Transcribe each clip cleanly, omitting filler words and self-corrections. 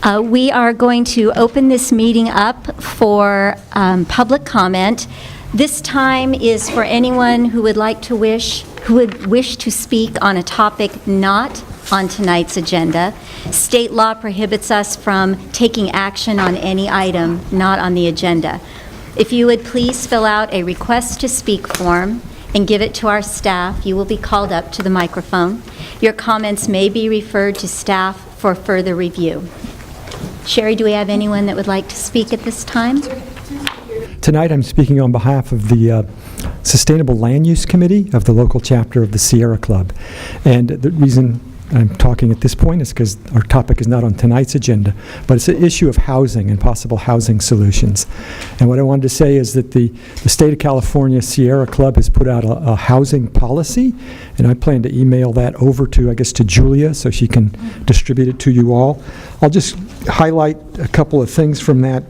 We are going to open this meeting up for public comment. This time is for anyone who would wish to speak on a topic not on tonight's agenda. State law prohibits us from taking action on any item not on the agenda. If you would please fill out a request to speak form and give it to our staff, you will be called up to the microphone. Your comments may be referred to staff for further review. Sherry, do we have anyone that would like to speak at this time? Tonight I'm speaking on behalf of the Sustainable Land Use Committee of the local chapter of the Sierra Club. And the reason I'm talking at this point is because our topic is not on tonight's agenda, but it's an issue of housing and possible housing solutions. And what I wanted to say is that the State of California Sierra Club has put out a housing policy, and I plan to email that over to Julia so she can distribute it to you all. I'll just highlight a couple of things from that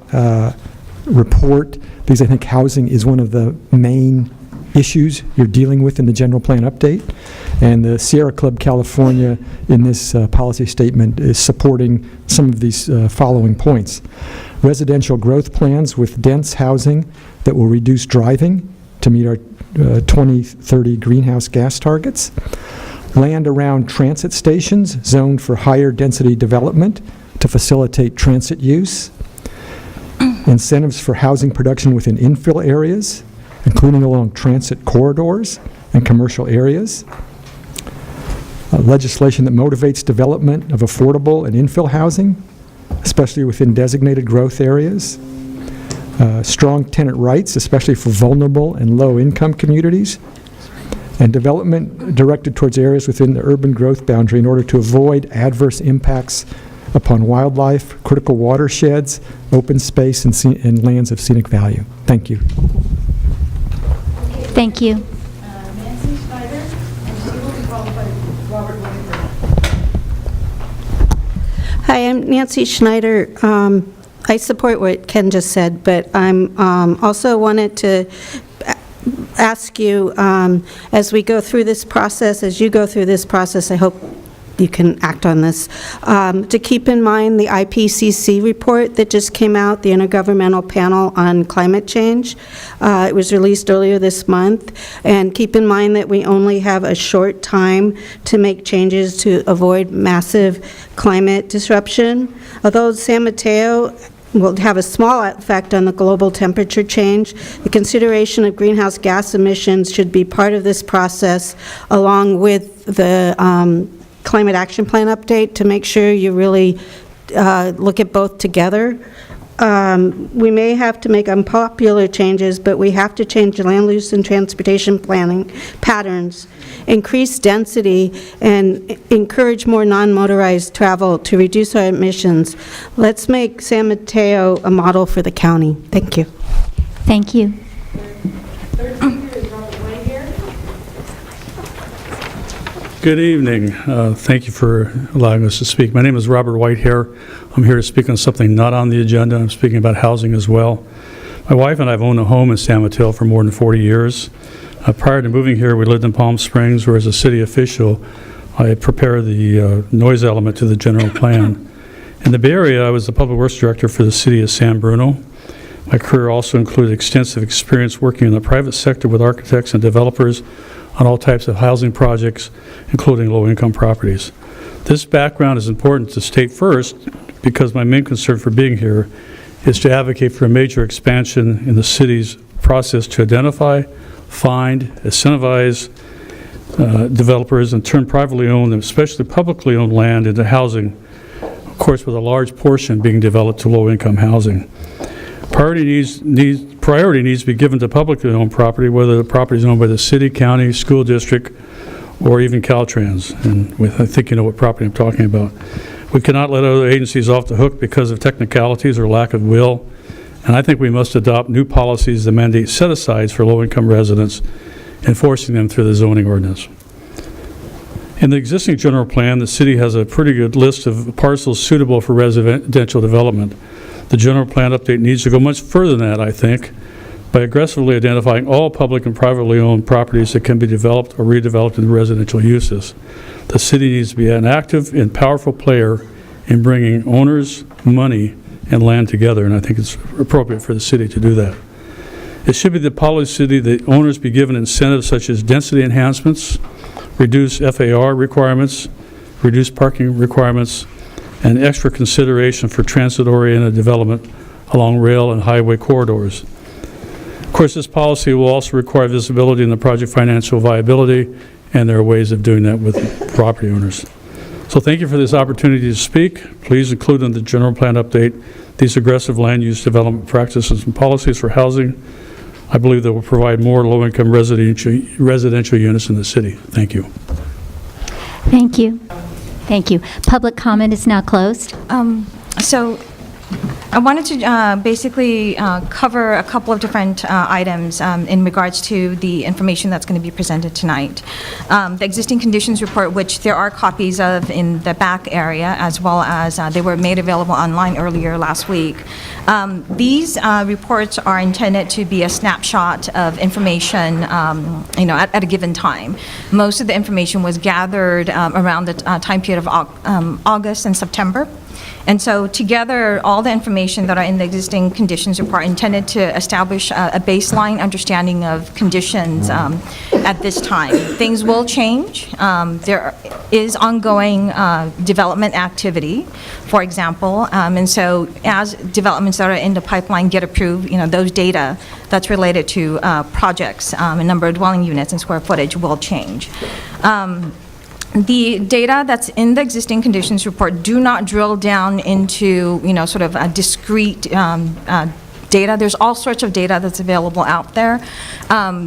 report, because I think housing is one of the main issues you're dealing with in the General Plan update. And the Sierra Club California in this policy statement is supporting some of these following points. Residential growth plans with dense housing that will reduce driving to meet our 2030 greenhouse gas targets. Land around transit stations zoned for higher density development to facilitate transit use. Incentives for housing production within infill areas, including along transit corridors and commercial areas. Legislation that motivates development of affordable and infill housing, especially within designated growth areas. Strong tenant rights, especially for vulnerable and low-income communities. And development directed towards areas within the urban growth boundary in order to avoid adverse impacts upon wildlife, critical watersheds, open space, and lands of scenic value. Thank you. Thank you. Nancy Schneider, and she will be followed by Robert Whitaker. Hi, I'm Nancy Schneider. I support what Ken just said, but I'm also wanted to ask you, as we go through this process, as you go through this process, I hope you can act on this, to keep in mind the IPCC report that just came out, the Intergovernmental Panel on Climate Change. It was released earlier this month, and keep in mind that we only have a short time to make changes to avoid massive climate disruption. Although San Mateo will have a small effect on the global temperature change, the consideration of greenhouse gas emissions should be part of this process, along with the Climate Action Plan update, to make sure you really look at both together. We may have to make unpopular changes, but we have to change land use and transportation planning patterns, increase density, and encourage more non-motorized travel to reduce our emissions. Let's make San Mateo a model for the county. Thank you. Thank you. Third speaker is Robert Whitaker. Good evening. Thank you for allowing us to speak. My name is Robert Whitehair. I'm here to speak on something not on the agenda. I'm speaking about housing as well. My wife and I have owned a home in San Mateo for more than 40 years. Prior to moving here, we lived in Palm Springs, where as a city official, I prepared the noise element to the general plan. In the Bay Area, I was the public works director for the city of San Bruno. My career also included extensive experience working in the private sector with architects and developers on all types of housing projects, including low-income properties. This background is important to state first because my main concern for being here is to advocate for a major expansion in the city's process to identify, find, incentivize developers and turn privately owned, and especially publicly owned land into housing, of course with a large portion being developed to low-income housing. Priority needs to be given to publicly owned property, whether the property is owned by the city, county, school district, or even Caltrans. And I think you know what property I'm talking about. We cannot let other agencies off the hook because of technicalities or lack of will. And I think we must adopt new policies that mandate set-asides for low-income residents, enforcing them through the zoning ordinance. In the existing general plan, the city has a pretty good list of parcels suitable for residential development. The general plan update needs to go much further than that, I think, by aggressively identifying all public and privately owned properties that can be developed or redeveloped into residential uses. The city needs to be an active and powerful player in bringing owners, money and land together, and I think it's appropriate for the city to do that. It should be the policy that owners be given incentives such as density enhancements, reduced FAR requirements, reduced parking requirements, and extra consideration for transit-oriented development along rail and highway corridors. Of course, this policy will also require visibility in the project financial viability, and there are ways of doing that with property owners. So thank you for this opportunity to speak. Please include in the general plan update these aggressive land use development practices and policies for housing. I believe that will provide more low-income residential units in the city. Thank you. Thank you. Thank you. Public comment is now closed. So I wanted to basically cover a couple of different items in regards to the information that's going to be presented tonight. The existing conditions report, which there are copies of in the back area, as well as they were made available online earlier last week. These reports are intended to be a snapshot of information, at a given time. Most of the information was gathered around the time period of August and September. And so together, all the information that are in the existing conditions report intended to establish a baseline understanding of conditions at this time. Things will change. There is ongoing development activity, for example, and so as developments that are in the pipeline get approved, those data that's related to projects, a number of dwelling units and square footage will change. The data that's in the existing conditions report do not drill down into, sort of a discrete data. There's all sorts of data that's available out there.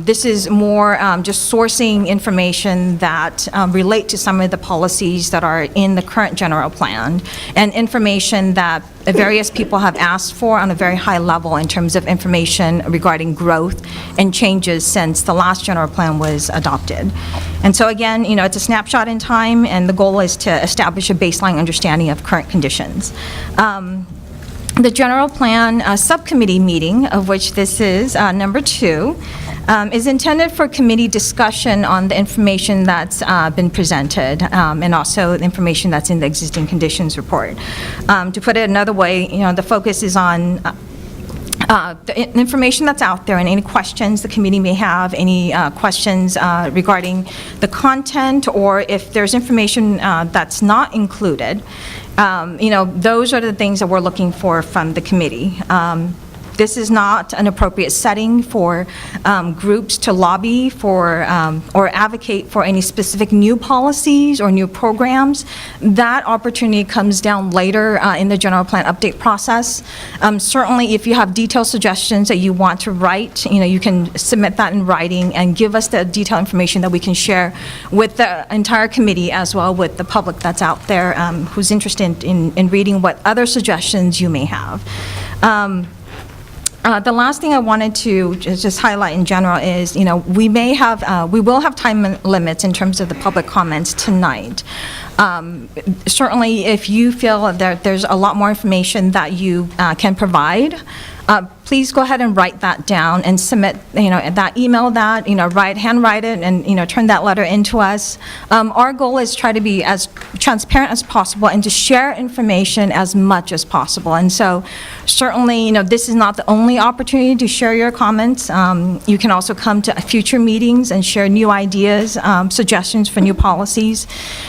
This is more just sourcing information that relate to some of the policies that are in the current general plan, and information that various people have asked for on a very high level in terms of information regarding growth and changes since the last general plan was adopted. And so again, it's a snapshot in time, and the goal is to establish a baseline understanding of current conditions. The General Plan Subcommittee meeting, of which this is number 2, is intended for committee discussion on the information that's been presented, and also the information that's in the existing conditions report. To put it another way, the focus is on the information that's out there and any questions the committee may have, any questions regarding the content, or if there's information that's not included. Those are the things that we're looking for from the committee. This is not an appropriate setting for groups to lobby for or advocate for any specific new policies or new programs. That opportunity comes down later in the general plan update process. Certainly, if you have detailed suggestions that you want to write, you can submit that in writing and give us the detailed information that we can share with the entire committee, as well with the public that's out there who's interested in reading what other suggestions you may have. The last thing I wanted to just highlight in general is, we will have time limits in terms of the public comments tonight. Certainly, if you feel that there's a lot more information that you can provide, please go ahead and write that down and submit, email that, handwrite it, and, turn that letter into us. Our goal is try to be as transparent as possible and to share information as much as possible. And so certainly, this is not the only opportunity to share your comments. You can also come to future meetings and share new ideas, suggestions for new policies,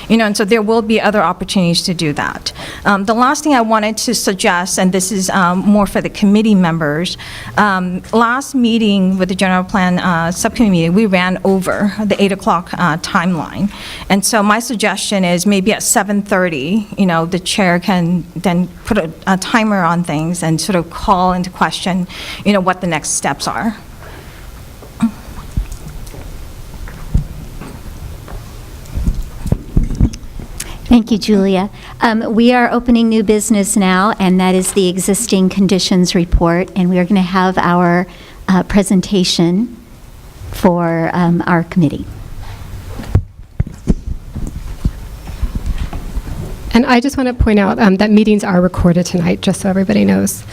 and so there will be other opportunities to do that. The last thing I wanted to suggest, and this is more for the committee members, last meeting with the General Plan Subcommittee meeting, we ran over the 8 o'clock timeline. And so my suggestion is maybe at 7:30, the chair can then put a timer on things and sort of call into question, what the next steps are. Thank you, Julia. We are opening new business now, and that is the existing conditions report, and we are going to have our presentation for our committee. And I just want to point out that meetings are recorded tonight, just so everybody knows.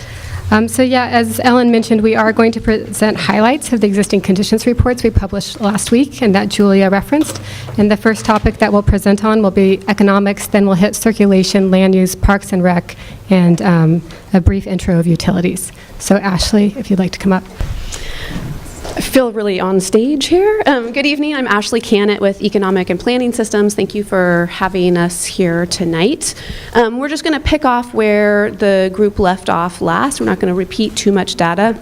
So yeah, as Ellen mentioned, we are going to present highlights of the existing conditions reports we published last week and that Julia referenced. And the first topic that we'll present on will be economics, then we'll hit circulation, land use, parks and rec, and a brief intro of utilities. So Ashley, if you'd like to come up. I feel really on stage here. Good evening, I'm Ashley Cannett with Economic and Planning Systems. Thank you for having us here tonight. We're just going to pick off where the group left off last. We're not going to repeat too much data.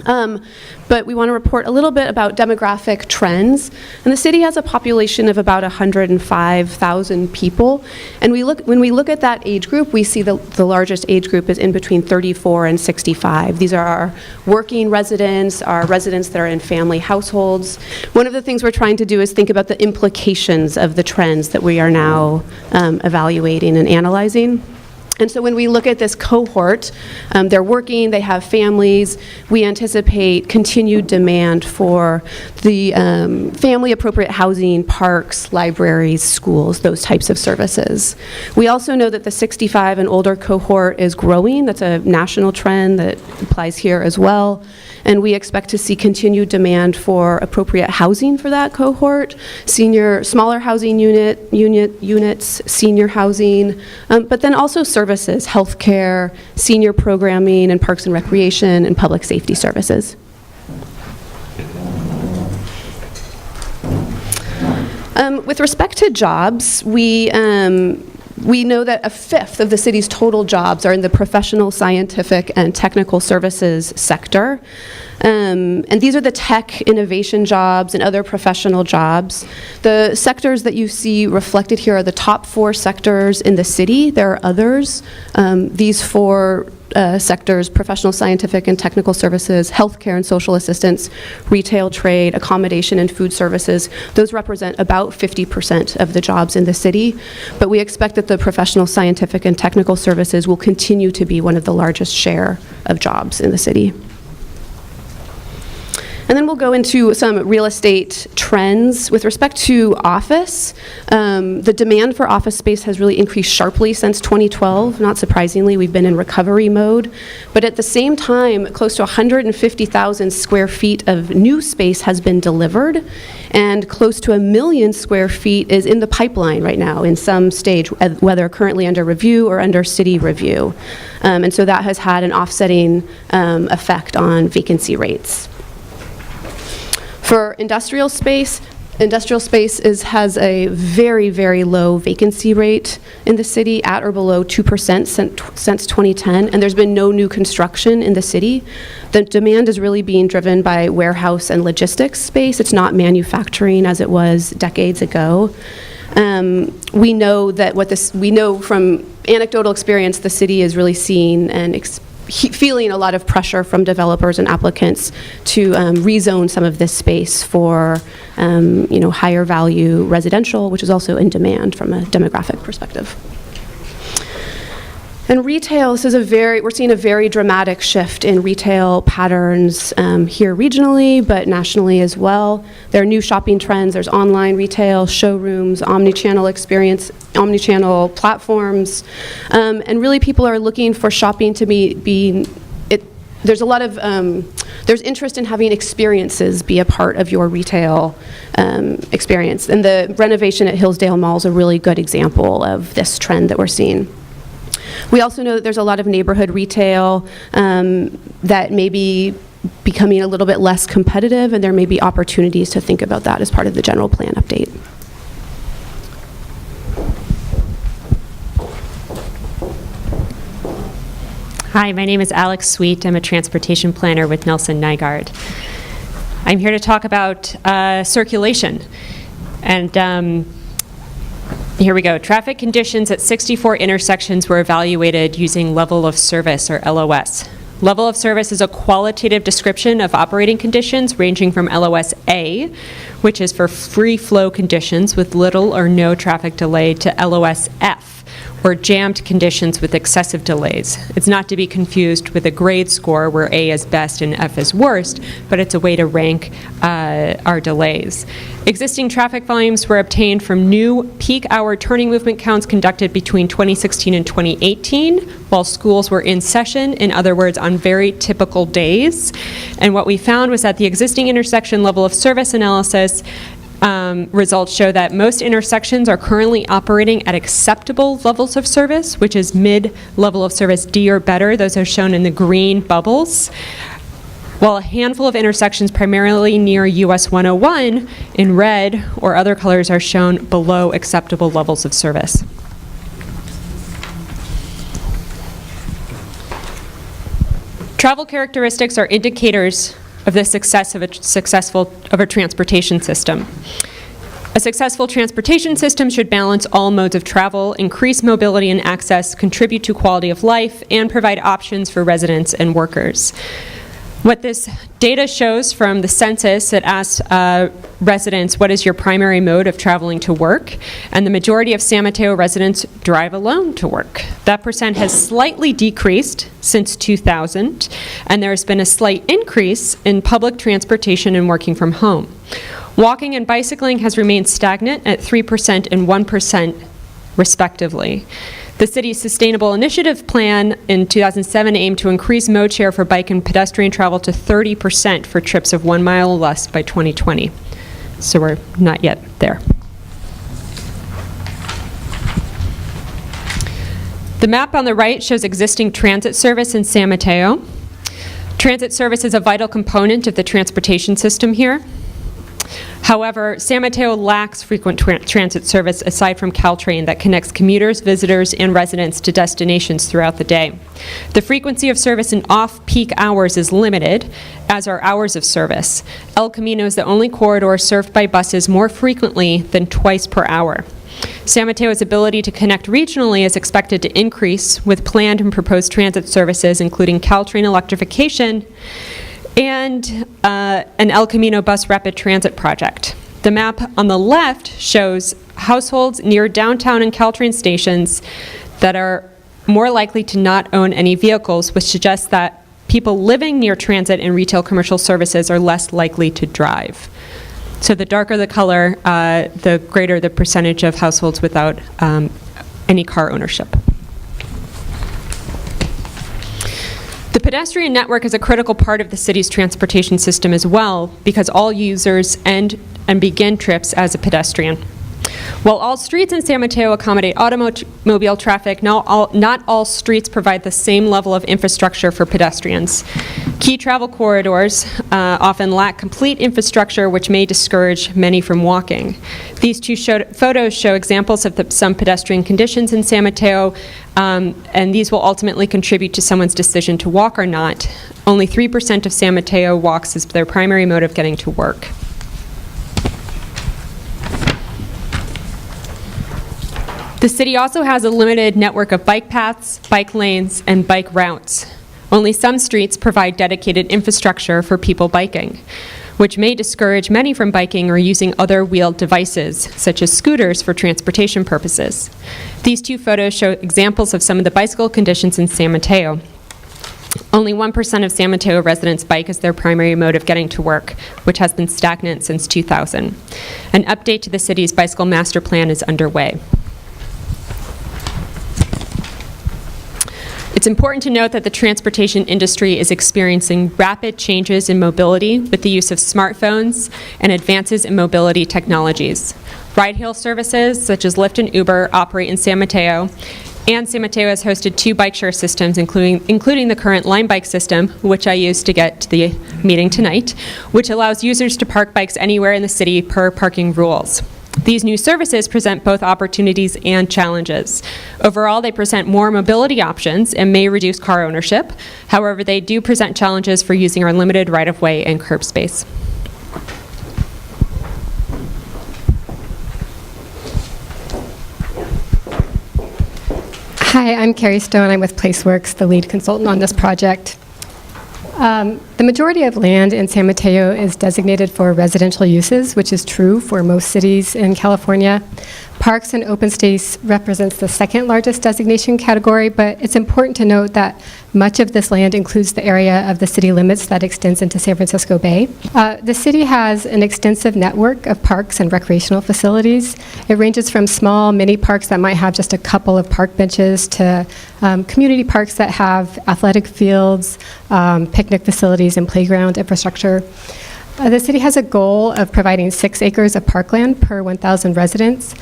But we want to report a little bit about demographic trends. And the city has a population of about 105,000 people. And when we look at that age group, we see the largest age group is in between 34 and 65. These are our working residents, our residents that are in family households. One of the things we're trying to do is think about the implications of the trends that we are now evaluating and analyzing. And so when we look at this cohort, they're working, they have families, we anticipate continued demand for the family-appropriate housing, parks, libraries, schools, those types of services. We also know that the 65 and older cohort is growing. That's a national trend that applies here as well. And we expect to see continued demand for appropriate housing for that cohort, smaller housing units, senior housing, but then also services, healthcare, senior programming, and parks and recreation, and public safety services. With respect to jobs, we know that a fifth of the city's total jobs are in the professional, scientific, and technical services sector. And these are the tech innovation jobs and other professional jobs. The sectors that you see reflected here are the top 4 sectors in the city. There are others. These 4 sectors, professional, scientific, and technical services, healthcare and social assistance, retail, trade, accommodation, and food services, those represent about 50% of the jobs in the city. But we expect that the professional, scientific, and technical services will continue to be one of the largest share of jobs in the city. And then we'll go into some real estate trends. With respect to office, the demand for office space has really increased sharply since 2012. Not surprisingly, we've been in recovery mode. But at the same time, close to 150,000 square feet of new space has been delivered, and close to 1 million square feet is in the pipeline right now in some stage, whether currently under review or under city review. And so that has had an offsetting effect on vacancy rates. For industrial space has a very, very low vacancy rate in the city, at or below 2% since 2010, and there's been no new construction in the city. The demand is really being driven by warehouse and logistics space. It's not manufacturing as it was decades ago. We know from anecdotal experience, the city is really seeing and feeling a lot of pressure from developers and applicants to rezone some of this space for higher value residential, which is also in demand from a demographic perspective. And retail, we're seeing a very dramatic shift in retail patterns here regionally, but nationally as well. There are new shopping trends. There's online retail, showrooms, omni-channel experience, omni-channel platforms, and really people are looking for shopping to there's a lot of, there's interest in having experiences be a part of your retail experience. And the renovation at Hillsdale Mall is a really good example of this trend that we're seeing. We also know that there's a lot of neighborhood retail that may be becoming a little bit less competitive, and there may be opportunities to think about that as part of the general plan update. Hi, my name is Alex Sweet. I'm a transportation planner with Nelson Nygaard. I'm here to talk about circulation. And here we go. Traffic conditions at 64 intersections were evaluated using level of service, or LOS. Level of service is a qualitative description of operating conditions ranging from LOS A, which is for free flow conditions with little or no traffic delay, to LOS F, or jammed conditions with excessive delays. It's not to be confused with a grade score where A is best and F is worst, but it's a way to rank our delays. Existing traffic volumes were obtained from new peak hour turning movement counts conducted between 2016 and 2018 while schools were in session, in other words, on very typical days. And what we found was that the existing intersection level of service analysis results show that most intersections are currently operating at acceptable levels of service, which is mid-level of service D or better. Those are shown in the green bubbles. While a handful of intersections primarily near US 101 in red or other colors are shown below acceptable levels of service. Travel characteristics are indicators of the success of a transportation system. A successful transportation system should balance all modes of travel, increase mobility and access, contribute to quality of life, and provide options for residents and workers. What this data shows from the census, it asks residents, what is your primary mode of traveling to work? And the majority of San Mateo residents drive alone to work. That percent has slightly decreased since 2000, and there's been a slight increase in public transportation and working from home. Walking and bicycling has remained stagnant at 3% and 1% respectively. The city's Sustainable Initiative Plan in 2007 aimed to increase mode share for bike and pedestrian travel to 30% for trips of 1 mile or less by 2020. So we're not yet there. The map on the right shows existing transit service in San Mateo. Transit service is a vital component of the transportation system here. However, San Mateo lacks frequent transit service aside from Caltrain that connects commuters, visitors, and residents to destinations throughout the day. The frequency of service in off-peak hours is limited, as are hours of service. El Camino is the only corridor served by buses more frequently than twice per hour. San Mateo's ability to connect regionally is expected to increase with planned and proposed transit services, including Caltrain electrification and an El Camino bus rapid transit project. The map on the left shows households near downtown and Caltrain stations that are more likely to not own any vehicles, which suggests that people living near transit and retail commercial services are less likely to drive. So the darker the color, the greater the percentage of households without any car ownership. The pedestrian network is a critical part of the city's transportation system as well, because all users end and begin trips as a pedestrian. While all streets in San Mateo accommodate automobile traffic, not all streets provide the same level of infrastructure for pedestrians. Key travel corridors often lack complete infrastructure, which may discourage many from walking. These two photos show examples of some pedestrian conditions in San Mateo, and these will ultimately contribute to someone's decision to walk or not. Only 3% of San Mateo walks as their primary mode of getting to work. The city also has a limited network of bike paths, bike lanes, and bike routes. Only some streets provide dedicated infrastructure for people biking, which may discourage many from biking or using other wheeled devices, such as scooters, for transportation purposes. These two photos show examples of some of the bicycle conditions in San Mateo. Only 1% of San Mateo residents bike as their primary mode of getting to work, which has been stagnant since 2000. An update to the city's bicycle master plan is underway. It's important to note that the transportation industry is experiencing rapid changes in mobility with the use of smartphones and advances in mobility technologies. Ride-hail services such as Lyft and Uber operate in San Mateo, and San Mateo has hosted 2 bike share systems, including the current Line Bike system, which I used to get to the meeting tonight, which allows users to park bikes anywhere in the city per parking rules. These new services present both opportunities and challenges. Overall, they present more mobility options and may reduce car ownership. However, they do present challenges for using our limited right-of-way and curb space. Hi, I'm Carrie Stone. I'm with PlaceWorks, the lead consultant on this project. The majority of land in San Mateo is designated for residential uses, which is true for most cities in California. Parks and open space represents the second largest designation category, but it's important to note that much of this land includes the area of the city limits that extends into San Francisco Bay. The city has an extensive network of parks and recreational facilities. It ranges from small mini parks that might have just a couple of park benches to community parks that have athletic fields, picnic facilities, and playground infrastructure. The city has a goal of providing 6 acres of parkland per 1,000 residents,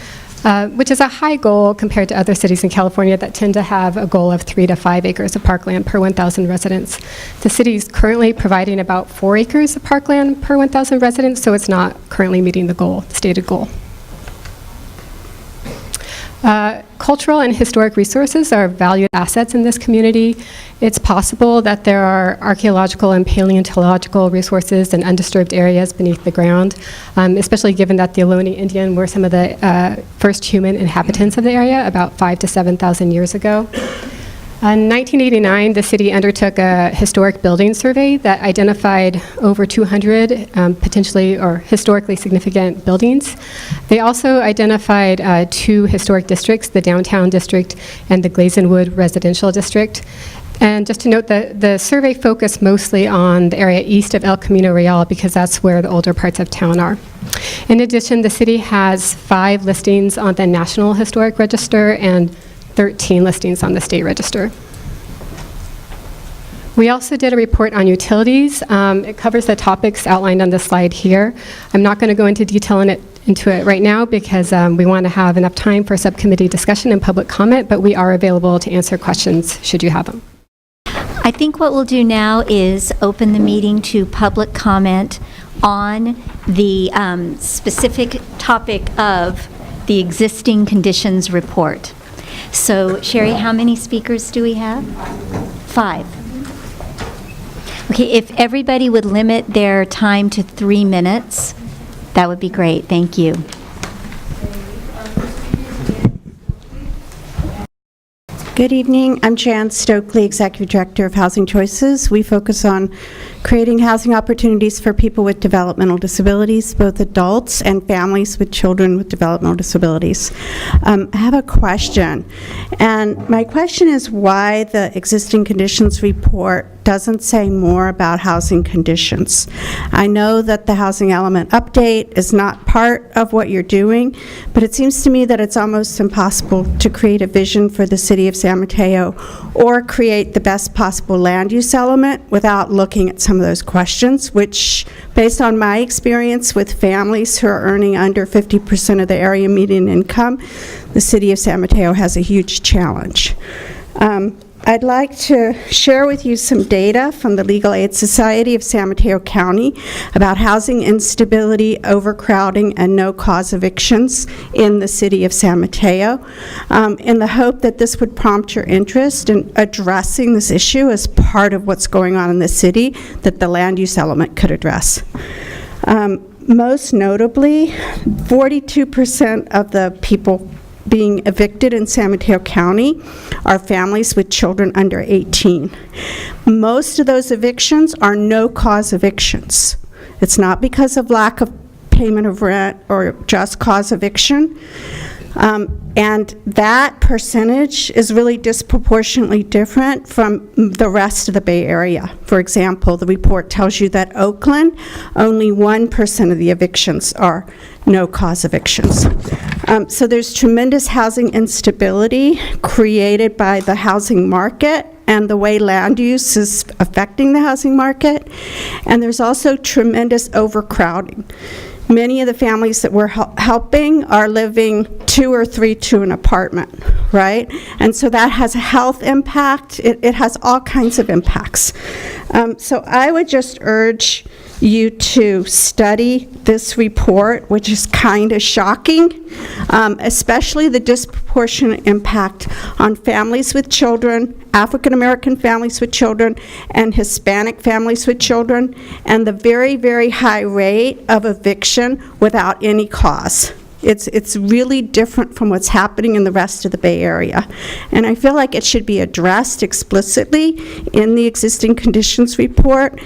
which is a high goal compared to other cities in California that tend to have a goal of 3 to 5 acres of parkland per 1,000 residents. The city is currently providing about 4 acres of parkland per 1,000 residents, so it's not currently meeting the goal, the stated goal. Cultural and historic resources are valued assets in this community. It's possible that there are archaeological and paleontological resources in undisturbed areas beneath the ground, especially given that the Ohlone Indian were some of the first human inhabitants of the area about 5,000 to 7,000 years ago. In 1989, the city undertook a historic building survey that identified over 200 potentially or historically significant buildings. They also identified 2 historic districts, the downtown district and the Glazenwood residential district. And just to note that the survey focused mostly on the area east of El Camino Real because that's where the older parts of town are. In addition, the city has 5 listings on the National Historic Register and 13 listings on the state register. We also did a report on utilities. It covers the topics outlined on the slide here. I'm not going to go into detail into it right now because we want to have enough time for subcommittee discussion and public comment, but we are available to answer questions should you have them. I think what we'll do now is open the meeting to public comment on the specific topic of the existing conditions report. So, Sherry, how many speakers do we have? 5. Okay, if everybody would limit their time to 3 minutes, that would be great. Thank you. Good evening. I'm Jan Stokely, Executive Director of Housing Choices. We focus on creating housing opportunities for people with developmental disabilities, both adults and families with children with developmental disabilities. I have a question, and my question is why the existing conditions report doesn't say more about housing conditions. I know that the housing element update is not part of what you're doing, but it seems to me that it's almost impossible to create a vision for the city of San Mateo or create the best possible land use element without looking at some of those questions, which, based on my experience with families who are earning under 50% of the area median income, the city of San Mateo has a huge challenge. I'd like to share with you some data from the Legal Aid Society of San Mateo County about housing instability, overcrowding, and no-cause evictions in the city of San Mateo, in the hope that this would prompt your interest in addressing this issue as part of what's going on in the city that the land use element could address. Most notably, 42% of the people being evicted in San Mateo County are families with children under 18. Most of those evictions are no-cause evictions. It's not because of lack of payment of rent or just cause eviction. And that percentage is really disproportionately different from the rest of the Bay Area. For example, the report tells you that Oakland, only 1% of the evictions are no-cause evictions. So there's tremendous housing instability created by the housing market and the way land use is affecting the housing market. And there's also tremendous overcrowding. Many of the families that we're helping are living 2 or 3 to an apartment, right? And so that has a health impact. It has all kinds of impacts. So I would just urge you to study this report, which is kind of shocking, especially the disproportionate impact on families with children, African American families with children, and Hispanic families with children, and the very, very high rate of eviction without any cause. It's really different from what's happening in the rest of the Bay Area. And I feel like it should be addressed explicitly in the existing conditions report.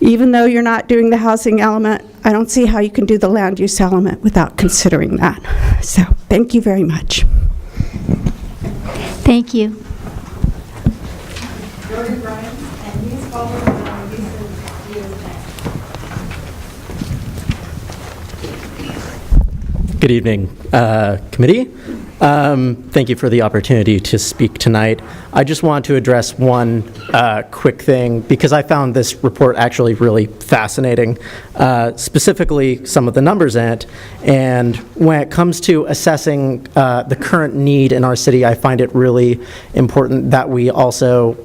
Even though you're not doing the housing element, I don't see how you can do the land use element without considering that. So, thank you very much. Thank you. Jody Bryan, and he's followed by Lisa Diaz. Good evening, committee. Thank you for the opportunity to speak tonight. I just want to address one quick thing, because I found this report actually really fascinating, specifically some of the numbers in it. And when it comes to assessing the current need in our city, I find it really important that we also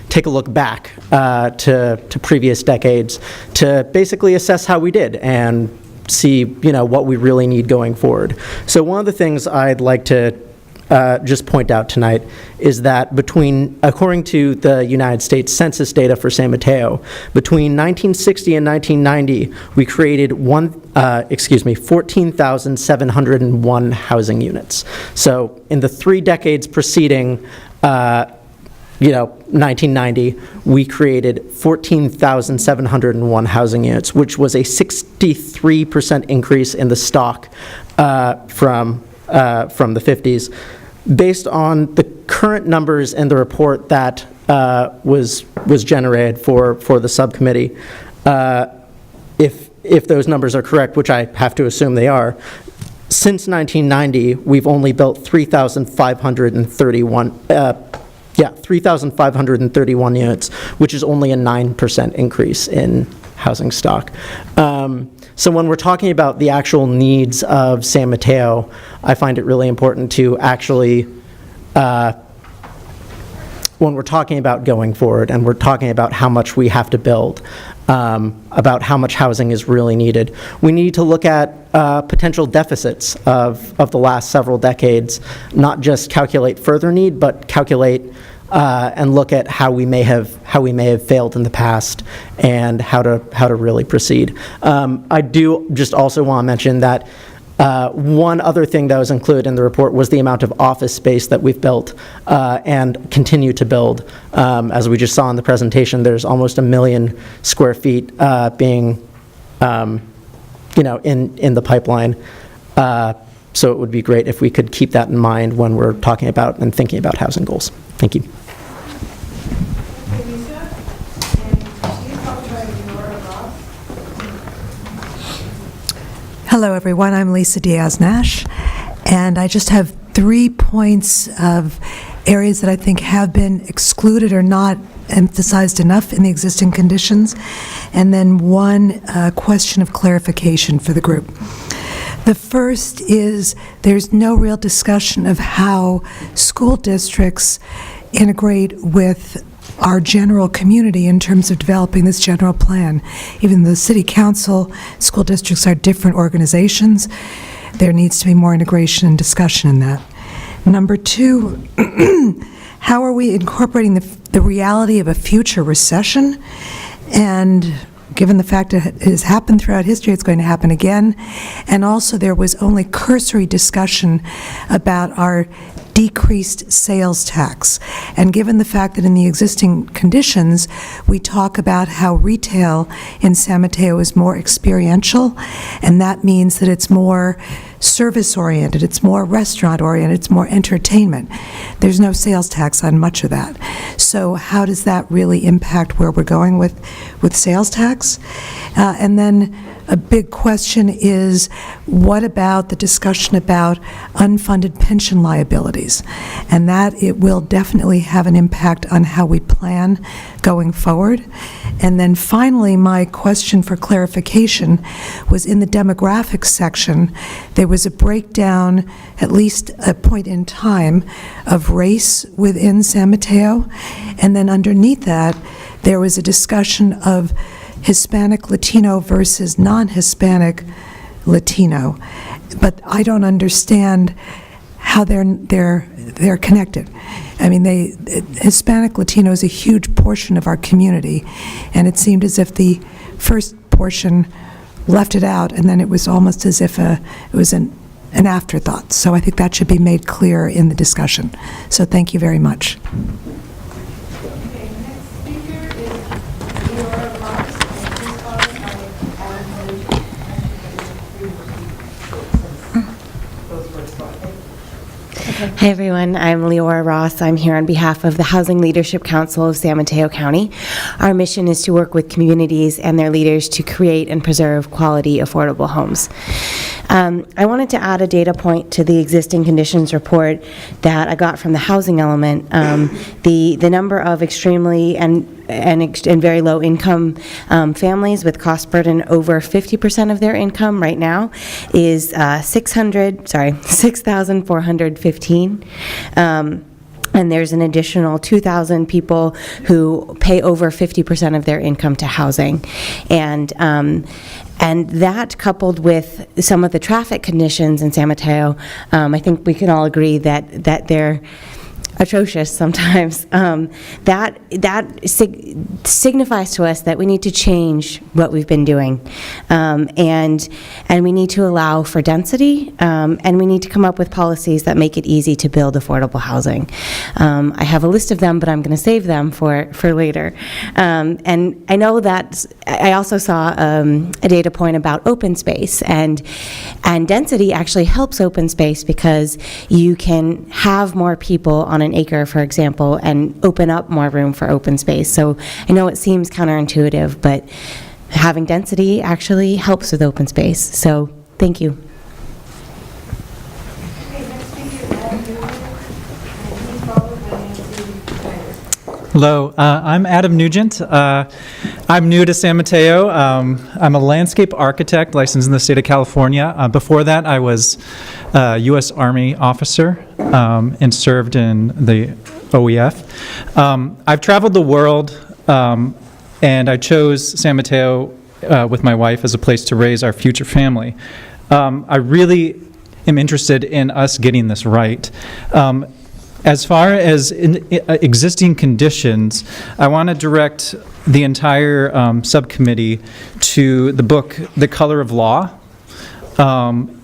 take a look back to previous decades to basically assess how we did and see, what we really need going forward. So one of the things I'd like to just point out tonight is that according to the United States Census data for San Mateo, between 1960 and 1990, we created 14,701 housing units. So in the 3 decades preceding 1990, we created 14,701 housing units, which was a 63% increase in the stock from the 50s. Based on the current numbers in the report that was generated for the subcommittee, if those numbers are correct, which I have to assume they are, since 1990, we've only built 3,531 units, which is only a 9% increase in housing stock. So when we're talking about the actual needs of San Mateo, I find it really important to actually, when we're talking about going forward and we're talking about how much we have to build, about how much housing is really needed, we need to look at potential deficits of the last several decades, not just calculate further need, but calculate and look at how we may have failed in the past and how to really proceed. I do just also want to mention that one other thing that was included in the report was the amount of office space that we've built and continue to build. As we just saw in the presentation, there's almost 1 million square feet being, in the pipeline. So it would be great if we could keep that in mind when we're talking about and thinking about housing goals. Thank you. Lisa, and she's followed by Nora Ross. Hello, everyone. I'm Lisa Diaz-Nash, and I just have 3 points of areas that I think have been excluded or not emphasized enough in the existing conditions, and then one question of clarification for the group. The first is there's no real discussion of how school districts integrate with our general community in terms of developing this general plan. Even though the city council, school districts are different organizations, there needs to be more integration and discussion in that. Number 2, how are we incorporating the reality of a future recession? And given the fact that it has happened throughout history, it's going to happen again. And also there was only cursory discussion about our decreased sales tax. And given the fact that in the existing conditions, we talk about how retail in San Mateo is more experiential, and that means that it's more service-oriented, it's more restaurant-oriented, it's more entertainment. There's no sales tax on much of that. So how does that really impact where we're going with sales tax? And then a big question is, what about the discussion about unfunded pension liabilities? And that it will definitely have an impact on how we plan going forward. And then finally, my question for clarification was in the demographics section, there was a breakdown, at least a point in time, of race within San Mateo. And then underneath that, there was a discussion of Hispanic Latino versus non-Hispanic Latino, but I don't understand how they're connected. I mean, Hispanic Latino is a huge portion of our community, and it seemed as if the first portion left it out, and then it was almost as if it was an an afterthought. So I think that should be made clear in the discussion. So thank you very much. Okay, the next speaker is Leora Ross, and she's followed by Hi, everyone. I'm Leora Ross. I'm here on behalf of the Housing Leadership Council of San Mateo County. Our mission is to work with communities and their leaders to create and preserve quality, affordable homes. I wanted to add a data point to the existing conditions report that I got from the housing element. The number of extremely and very low income families with cost burden over 50% of their income right now is 6,415. And there's an additional 2,000 people who pay over 50% of their income to housing. And that, coupled with some of the traffic conditions in San Mateo, I think we can all agree that they're atrocious sometimes. That signifies to us that we need to change what we've been doing, and we need to allow for density, and we need to come up with policies that make it easy to build affordable housing. I have a list of them, but I'm going to save them for later. And I know that I also saw a data point about open space, and density actually helps open space because you can have more people on an acre, for example, and open up more room for open space. So I know it seems counterintuitive, but having density actually helps with open space. So thank you. Okay, next speaker is Adam Nugent, and he's followed by Nancy Schneider. Hello, I'm Adam Nugent. I'm new to San Mateo. I'm a landscape architect licensed in the state of California. Before that, I was a U.S. Army officer and served in the OEF. I've traveled the world, and I chose San Mateo with my wife as a place to raise our future family. I really am interested in us getting this right. As far as existing conditions, I want to direct the entire subcommittee to the book, The Color of Law.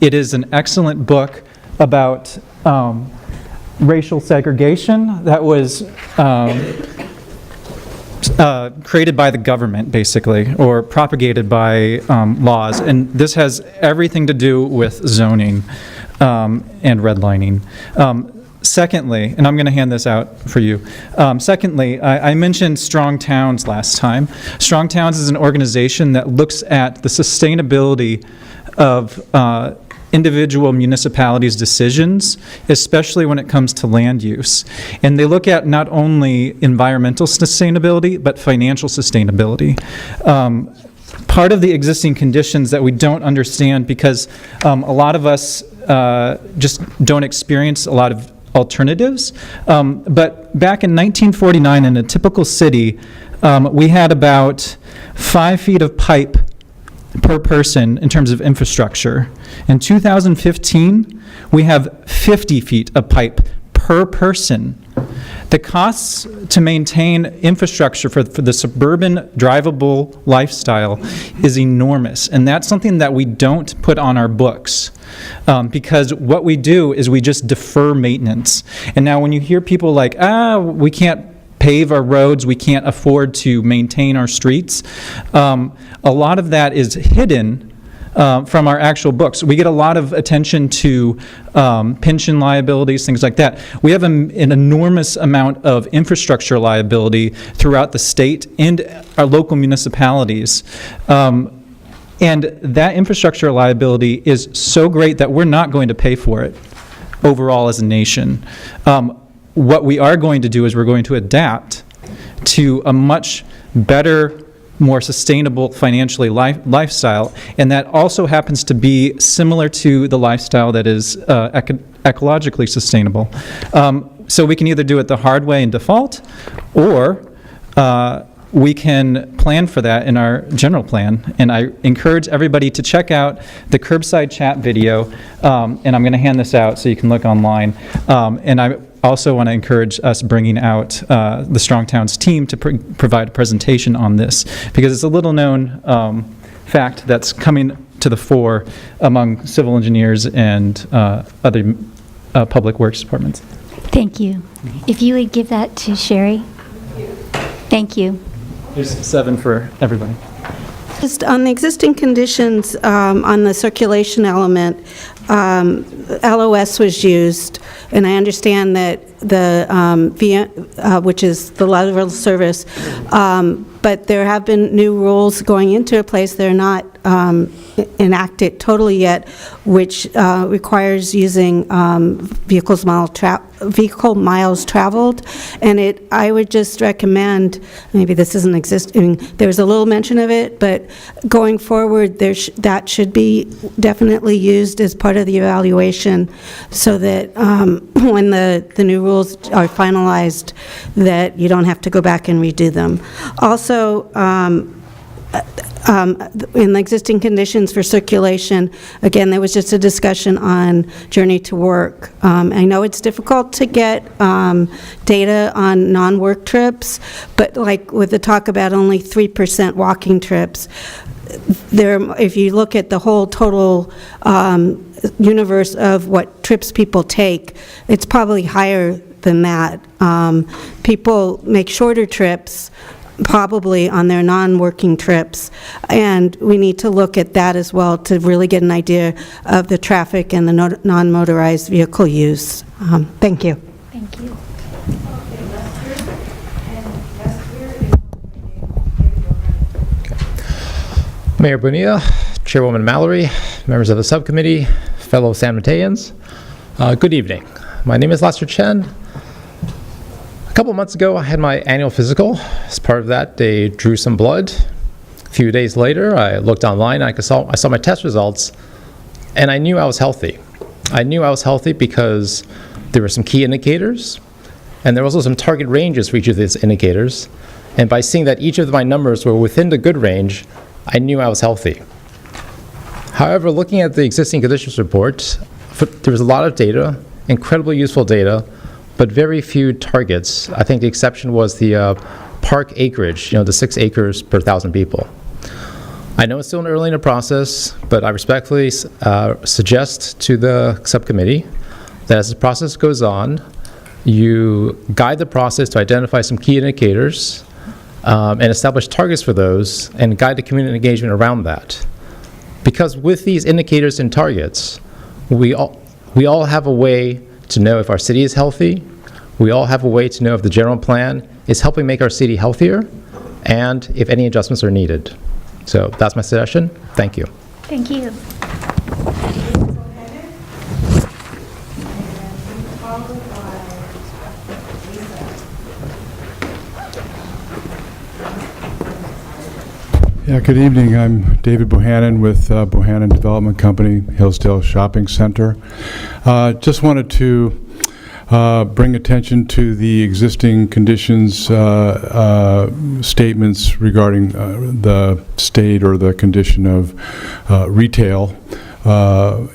It is an excellent book about racial segregation that was created by the government, basically, or propagated by laws. And this has everything to do with zoning and redlining. Secondly, and I'm going to hand this out for you. Secondly, I mentioned Strong Towns last time. Strong Towns is an organization that looks at the sustainability of individual municipalities' decisions, especially when it comes to land use. And they look at not only environmental sustainability, but financial sustainability. Part of the existing conditions that we don't understand, because a lot of us just don't experience a lot of alternatives. But back in 1949, in a typical city, we had about 5 feet of pipe per person in terms of infrastructure. In 2015, we have 50 feet of pipe per person. The costs to maintain infrastructure for the suburban drivable lifestyle is enormous, and that's something that we don't put on our books, because what we do is we just defer maintenance. And now when you hear people like, we can't pave our roads, we can't afford to maintain our streets, a lot of that is hidden from our actual books. We get a lot of attention to pension liabilities, things like that. We have an enormous amount of infrastructure liability throughout the state and our local municipalities. And that infrastructure liability is so great that we're not going to pay for it overall as a nation. What we are going to do is we're going to adapt to a much better, more sustainable financially lifestyle, and that also happens to be similar to the lifestyle that is ecologically sustainable. So we can either do it the hard way and default, or we can plan for that in our general plan. And I encourage everybody to check out the curbside chat video, and I'm going to hand this out so you can look online. And I also want to encourage us bringing out the Strong Towns team to provide a presentation on this, because it's a little known fact that's coming to the fore among civil engineers and other public works departments. Thank you. If you would give that to Sherry. Thank you. There's 7 for everybody. Just on the existing conditions, on the circulation element, LOS was used, and I understand that the, which is the level of service, but there have been new rules going into place. They're not enacted totally yet, which requires using vehicle miles traveled. And I would just recommend, maybe this isn't existing, there's a little mention of it, but going forward, that should be definitely used as part of the evaluation, so that when the new rules are finalized, that you don't have to go back and redo them. Also, in the existing conditions for circulation, again, there was just a discussion on journey to work. I know it's difficult to get data on non-work trips, but like with the talk about only 3% walking trips, if you look at the whole total universe of what trips people take, it's probably higher than that. People make shorter trips, probably on their non-working trips, and we need to look at that as well to really get an idea of the traffic and the non-motorized vehicle use. Thank you. Thank you. Mayor Bonilla, Chairwoman Mallory, members of the subcommittee, fellow San Mateans, good evening. My name is Lester Chen. A couple months ago, I had my annual physical. As part of that, they drew some blood. A few days later, I looked online, and I saw my test results, and I knew I was healthy. I knew I was healthy because there were some key indicators, and there were also some target ranges for each of these indicators. And by seeing that each of my numbers were within the good range, I knew I was healthy. However, looking at the existing conditions report, there was a lot of data, incredibly useful data, but very few targets. I think the exception was the park acreage, the 6 acres per 1,000 people. I know it's still early in the process, but I respectfully suggest to the subcommittee that as the process goes on, you guide the process to identify some key indicators and establish targets for those and guide the community engagement around that. Because with these indicators and targets, we all have a way to know if our city is healthy. We all have a way to know if the general plan is helping make our city healthier and if any adjustments are needed. So that's my suggestion. Thank you. Thank you. Yeah, good evening. I'm David Bohannon with Bohannon Development Company, Hillsdale Shopping Center. Just wanted to bring attention to the existing conditions statements regarding the state or the condition of retail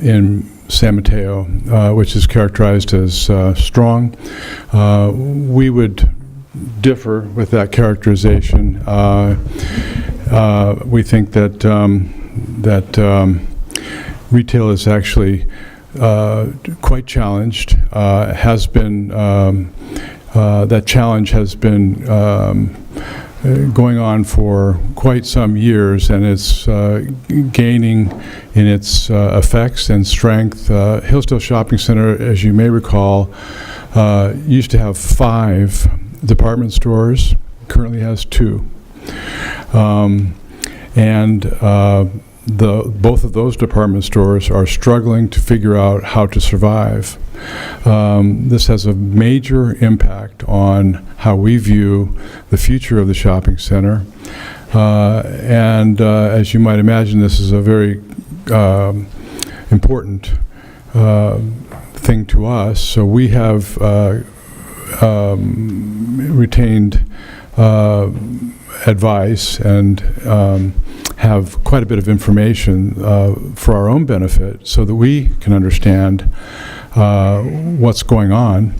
in San Mateo, which is characterized as strong. We would differ with that characterization. We think that retail is actually quite challenged. Has been that challenge has been going on for quite some years, and it's gaining in its effects and strength. Hillsdale Shopping Center, as you may recall, used to have 5 department stores. Currently has 2. Both of those department stores are struggling to figure out how to survive. This has a major impact on how we view the future of the shopping center. As you might imagine, this is a very important thing to us. So we have retained advice and have quite a bit of information for our own benefit so that we can understand what's going on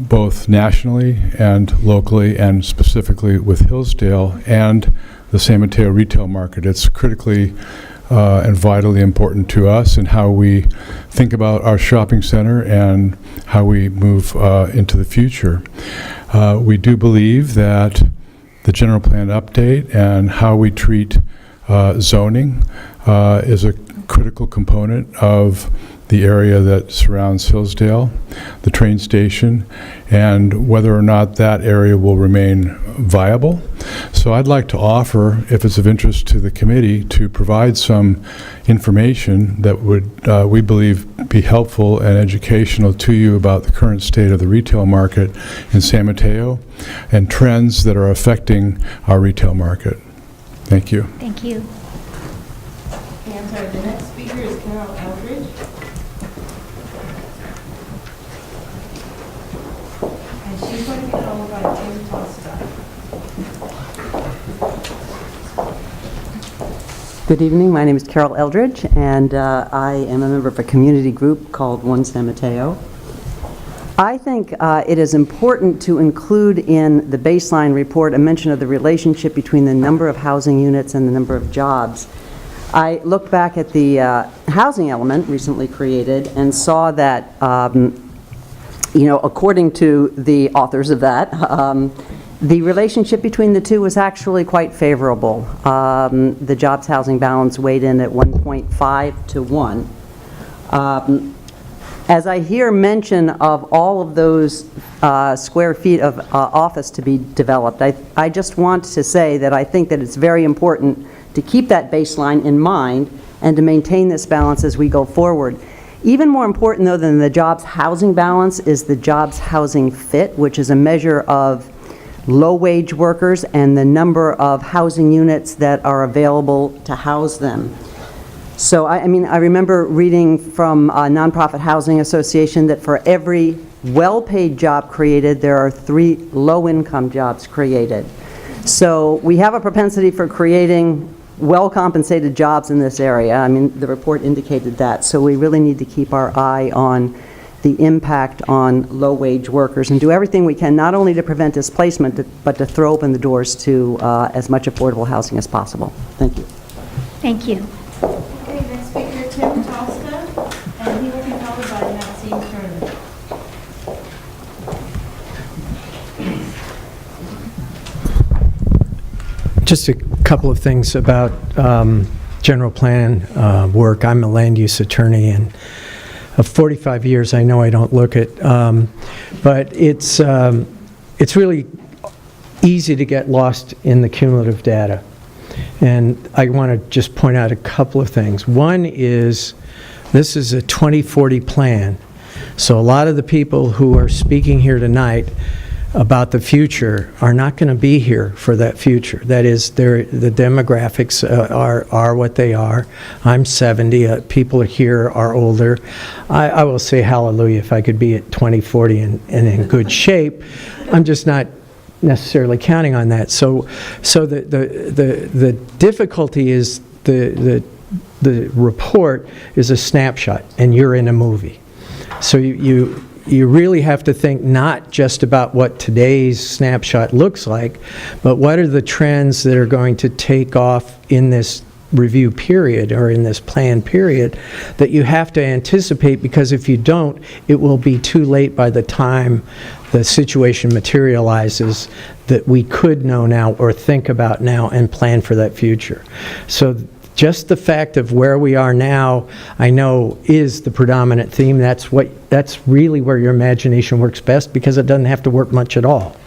both nationally and locally and specifically with Hillsdale and the San Mateo retail market. It's critically and vitally important to us and how we think about our shopping center and how we move into the future. We do believe that the general plan update and how we treat zoning is a critical component of the area that surrounds Hillsdale, the train station, and whether or not that area will remain viable. So I'd like to offer, if it's of interest to the committee, to provide some information that would, we believe, be helpful and educational to you about the current state of the retail market in San Mateo and trends that are affecting our retail market. Thank you. Thank you. And sorry, the next speaker is General Eldridge. And she's going to be followed by Tim Costa. Good evening. My name is Carol Eldridge, and I am a member of a community group called One San Mateo. I think it is important to include in the baseline report a mention of the relationship between the number of housing units and the number of jobs. I looked back at the housing element recently created and saw that, according to the authors of that, the relationship between the two was actually quite favorable. The jobs housing balance weighed in at 1.5 to 1. As I hear mention of all of those square feet of office to be developed, I just want to say that I think that it's very important to keep that baseline in mind and to maintain this balance as we go forward. Even more important, though, than the jobs housing balance is the jobs housing fit, which is a measure of low-wage workers and the number of housing units that are available to house them. So, I remember reading from a nonprofit housing association that for every well-paid job created, there are 3 low-income jobs created. So we have a propensity for creating well-compensated jobs in this area. The report indicated that. So we really need to keep our eye on the impact on low-wage workers and do everything we can, not only to prevent displacement, but to throw open the doors to as much affordable housing as possible. Thank you. Thank you. Okay, next speaker, Tim Costa, and he will be followed by Maxine Turner. Just a couple of things about general plan work. I'm a land use attorney, and of 45 years, I know I don't look it, but it's really easy to get lost in the cumulative data. And I want to just point out a couple of things. One is, this is a 2040 plan. So a lot of the people who are speaking here tonight about the future are not going to be here for that future. That is, the demographics are what they are. I'm 70. People here are older. I will say hallelujah if I could be at 2040 and in good shape. I'm just not necessarily counting on that. So the difficulty is the report is a snapshot, and you're in a movie. So you really have to think not just about what today's snapshot looks like, but what are the trends that are going to take off in this review period or in this plan period that you have to anticipate, because if you don't, it will be too late by the time the situation materializes that we could know now or think about now and plan for that future. So just the fact of where we are now, I know, is the predominant theme. That's really where your imagination works best, because it doesn't have to work much at all.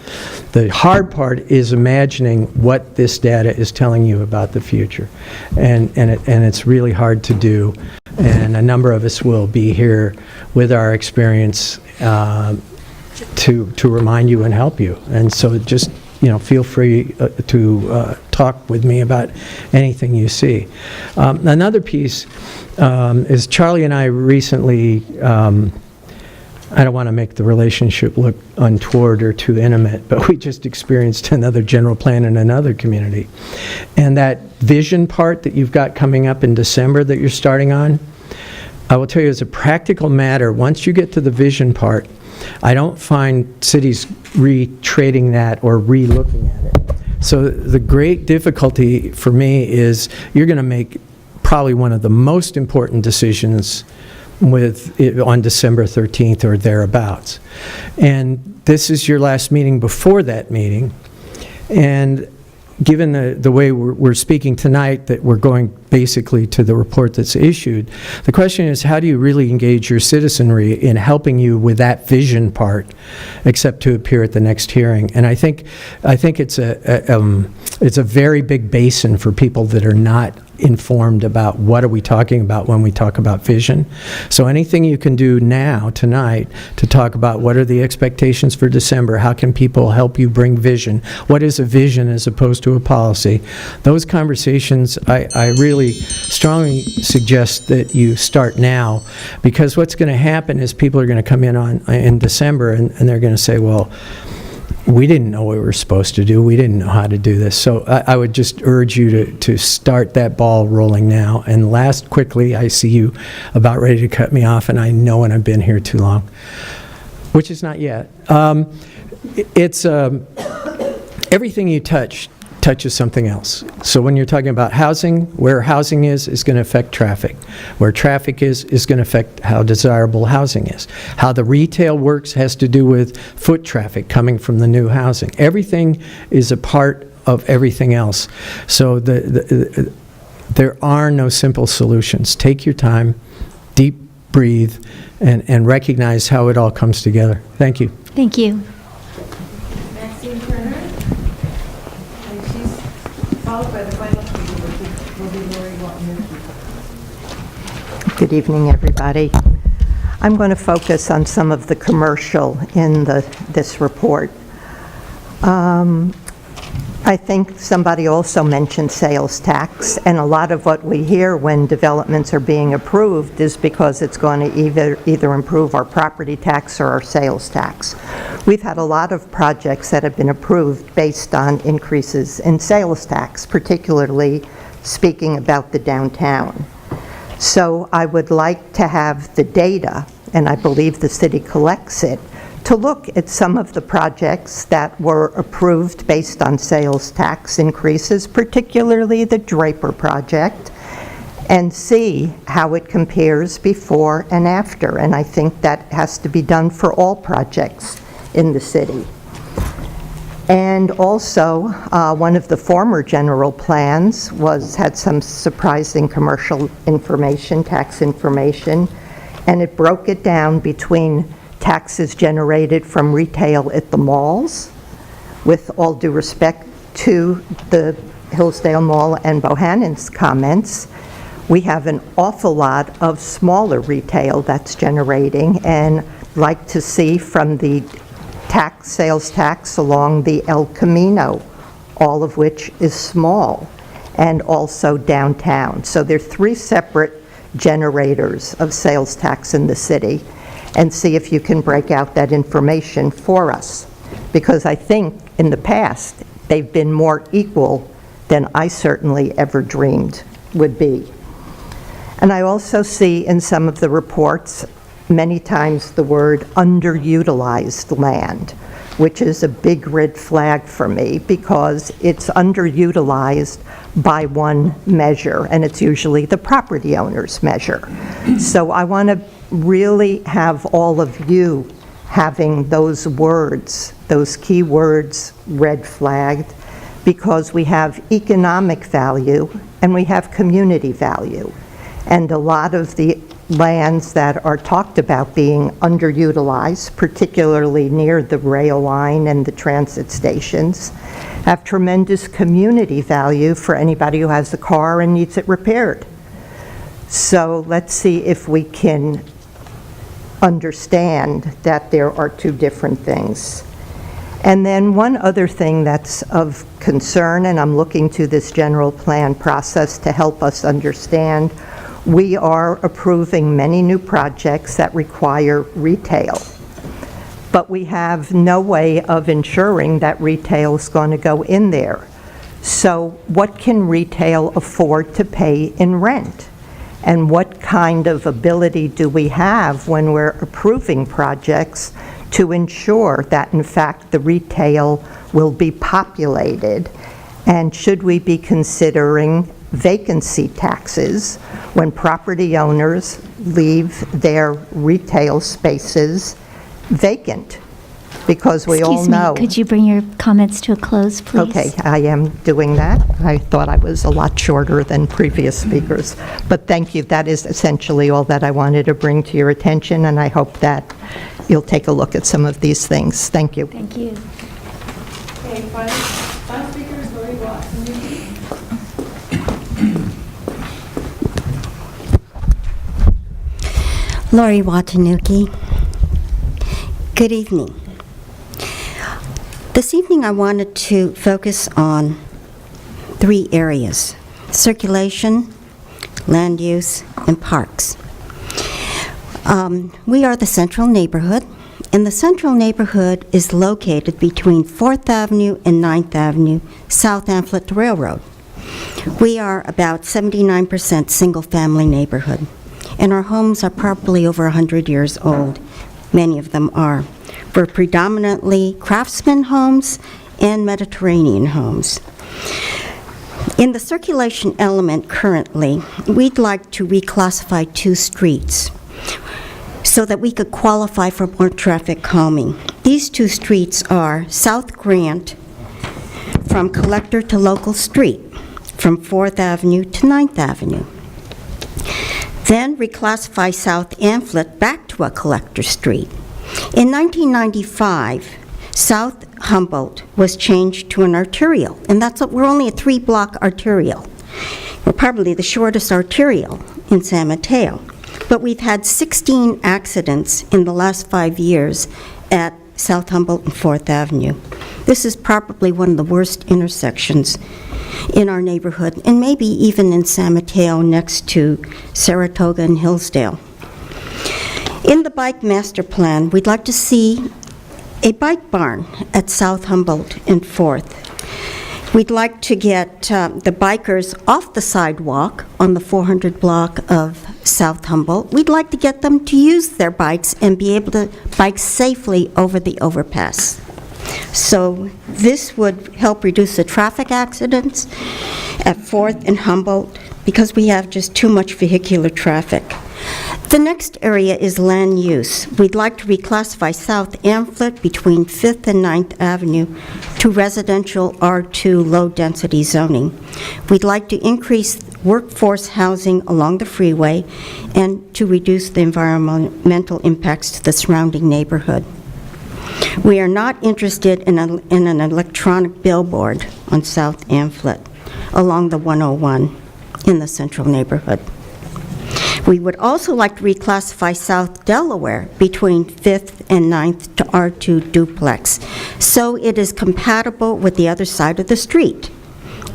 The hard part is imagining what this data is telling you about the future, and it's really hard to do. And a number of us will be here with our experience to remind you and help you. And so just feel free to talk with me about anything you see. Another piece is Charlie and I recently, I don't want to make the relationship look untoward or too intimate, but we just experienced another general plan in another community. And that vision part that you've got coming up in December that you're starting on, I will tell you as a practical matter, once you get to the vision part, I don't find cities retrading that or re-looking at it. So the great difficulty for me is you're going to make probably one of the most important decisions on December 13th or thereabouts. And this is your last meeting before that meeting. And given the way we're speaking tonight, that we're going basically to the report that's issued, the question is, how do you really engage your citizenry in helping you with that vision part, except to appear at the next hearing? And I think it's a very big basin for people that are not informed about what are we talking about when we talk about vision. So anything you can do now, tonight, to talk about what are the expectations for December, how can people help you bring vision, what is a vision as opposed to a policy, those conversations I really strongly suggest that you start now, because what's going to happen is people are going to come in December and they're going to say, well, we didn't know what we were supposed to do. We didn't know how to do this. So I would just urge you to start that ball rolling now. And last, quickly, I see you about ready to cut me off, and I know when I've been here too long, which is not yet. It's everything you touches something else. So when you're talking about housing, where housing is going to affect traffic. Where traffic is going to affect how desirable housing is. How the retail works has to do with foot traffic coming from the new housing. Everything is a part of everything else. So there are no simple solutions. Take your time, deep breathe, and recognize how it all comes together. Thank you. Thank you. Maxine Turner, and she's followed by the final speaker, which will be Lori Walton. Good evening, everybody. I'm going to focus on some of the commercial in this report. I think somebody also mentioned sales tax, and a lot of what we hear when developments are being approved is because it's going to either improve our property tax or our sales tax. We've had a lot of projects that have been approved based on increases in sales tax, particularly speaking about the downtown. So I would like to have the data, and I believe the city collects it, to look at some of the projects that were approved based on sales tax increases, particularly the Draper project, and see how it compares before and after. And I think that has to be done for all projects in the city. And also, one of the former general plans had some surprising commercial information, tax information, and it broke it down between taxes generated from retail at the malls, with all due respect to the Hillsdale Mall and Bohannon's comments. We have an awful lot of smaller retail that's generating, and like to see from the sales tax along the El Camino, all of which is small, and also downtown. So there are 3 separate generators of sales tax in the city, and see if you can break out that information for us. Because I think in the past, they've been more equal than I certainly ever dreamed would be. And I also see in some of the reports many times the word underutilized land, which is a big red flag for me, because it's underutilized by one measure, and it's usually the property owner's measure. So I want to really have all of you having those words, those key words red flagged, because we have economic value and we have community value. And a lot of the lands that are talked about being underutilized, particularly near the rail line and the transit stations, have tremendous community value for anybody who has a car and needs it repaired. So let's see if we can understand that there are 2 different things. And then one other thing that's of concern, and I'm looking to this general plan process to help us understand, we are approving many new projects that require retail, but we have no way of ensuring that retail is going to go in there. So what can retail afford to pay in rent? And what kind of ability do we have when we're approving projects to ensure that, in fact, the retail will be populated? And should we be considering vacancy taxes when property owners leave their retail spaces vacant, because we all know. Excuse me, could you bring your comments to a close, please? Okay, I am doing that. I thought I was a lot shorter than previous speakers, but thank you. That is essentially all that I wanted to bring to your attention, and I hope that you'll take a look at some of these things. Thank you. Thank you. Okay, final speaker is Lori Watson. Lori Watanuki. Good evening. This evening I wanted to focus on 3 areas: circulation, land use, and parks. We are the central neighborhood, and the central neighborhood is located between 4th Avenue and 9th Avenue, South Amphlett Railroad. We are about 79% single-family neighborhood, and our homes are probably over 100 years old. Many of them are. We're predominantly craftsman homes and Mediterranean homes. In the circulation element currently, we'd like to reclassify 2 streets so that we could qualify for more traffic calming. These 2 streets are South Grant from Collector to Local Street, from 4th Avenue to 9th Avenue. Then reclassify South Amphlett back to a Collector Street. In 1995, South Humboldt was changed to an arterial, and we're only a 3-block arterial. We're probably the shortest arterial in San Mateo. But we've had 16 accidents in the last 5 years at South Humboldt and 4th Avenue. This is probably one of the worst intersections in our neighborhood, and maybe even in San Mateo next to Saratoga and Hillsdale. In the bike master plan, we'd like to see a bike barn at South Humboldt and 4th. We'd like to get the bikers off the sidewalk on the 400 block of South Humboldt. We'd like to get them to use their bikes and be able to bike safely over the overpass. So this would help reduce the traffic accidents at 4th and Humboldt because we have just too much vehicular traffic. The next area is land use. We'd like to reclassify South Amphlett between 5th and 9th Avenue to residential R2 low-density zoning. We'd like to increase workforce housing along the freeway and to reduce the environmental impacts to the surrounding neighborhood. We are not interested in an electronic billboard on South Amphlett along the 101 in the central neighborhood. We would also like to reclassify South Delaware between 5th and 9th to R2 duplex, so it is compatible with the other side of the street,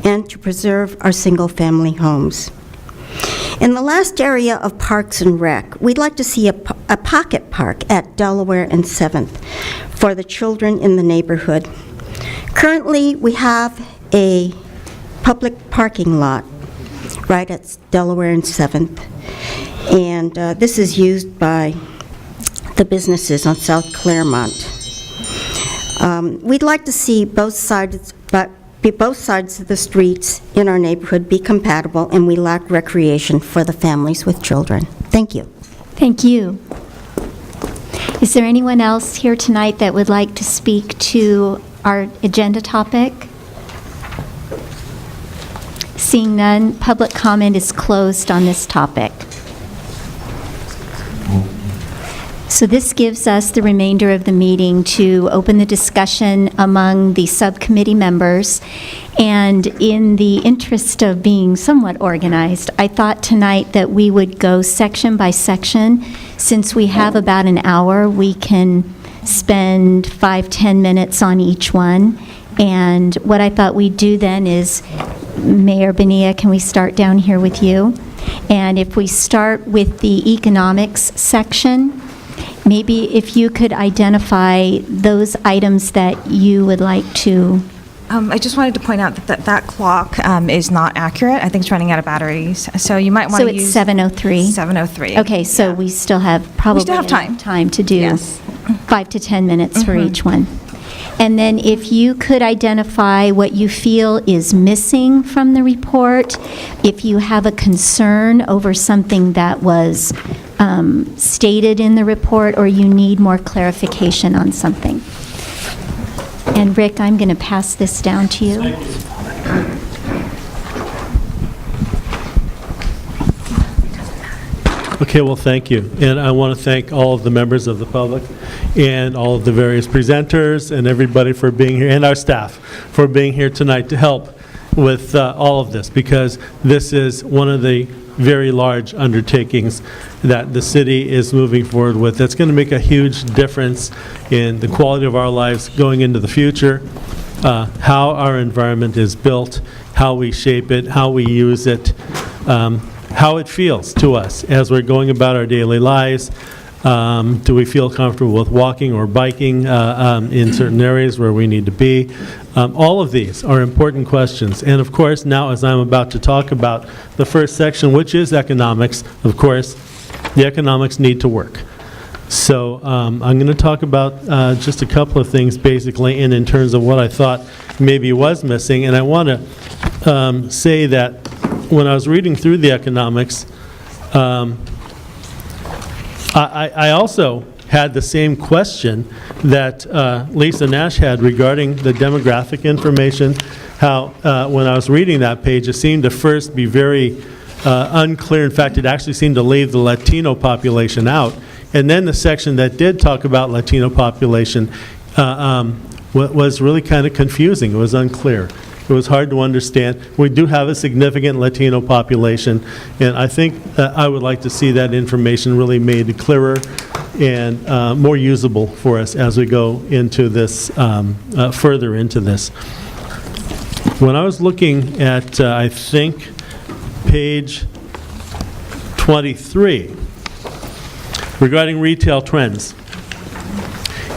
and to preserve our single-family homes. In the last area of Parks and Rec, we'd like to see a pocket park at Delaware and 7th for the children in the neighborhood. Currently, we have a public parking lot right at Delaware and 7th, and this is used by the businesses on South Claremont. We'd like to see both sides of the streets in our neighborhood be compatible, and we lack recreation for the families with children. Thank you. Thank you. Is there anyone else here tonight that would like to speak to our agenda topic? Seeing none, public comment is closed on this topic. So this gives us the remainder of the meeting to open the discussion among the subcommittee members. And in the interest of being somewhat organized, I thought tonight that we would go section by section. Since we have about an hour, we can spend 5-10 minutes on each one. And what I thought we'd do then is, Mayor Bonilla, can we start down here with you? And if we start with the economics section, maybe if you could identify those items that you would like to. I just wanted to point out that clock is not accurate. I think it's running out of batteries. So you might want to use... So it's 7:03? 7:03. Okay, so we still have probably time to do 5 to 10 minutes for each one. And then if you could identify what you feel is missing from the report, if you have a concern over something that was stated in the report, or you need more clarification on something. And Rick, I'm going to pass this down to you. Okay, well, thank you. And I want to thank all of the members of the public and all of the various presenters and everybody for being here, and our staff for being here tonight to help with all of this, because this is one of the very large undertakings that the city is moving forward with. That's going to make a huge difference in the quality of our lives going into the future, how our environment is built, how we shape it, how we use it, how it feels to us as we're going about our daily lives. Do we feel comfortable with walking or biking in certain areas where we need to be? All of these are important questions. And of course, now as I'm about to talk about the first section, which is economics, of course, the economics need to work. So I'm going to talk about just a couple of things basically, and in terms of what I thought maybe was missing. And I want to say that when I was reading through the economics, I also had the same question that Lisa Nash had regarding the demographic information, how when I was reading that page, it seemed to first be very unclear. In fact, it actually seemed to leave the Latino population out. And then the section that did talk about Latino population was really kind of confusing. It was unclear. It was hard to understand. We do have a significant Latino population, and I think I would like to see that information really made clearer and more usable for us as we go into this, further into this. When I was looking at, I think, page 23, regarding retail trends,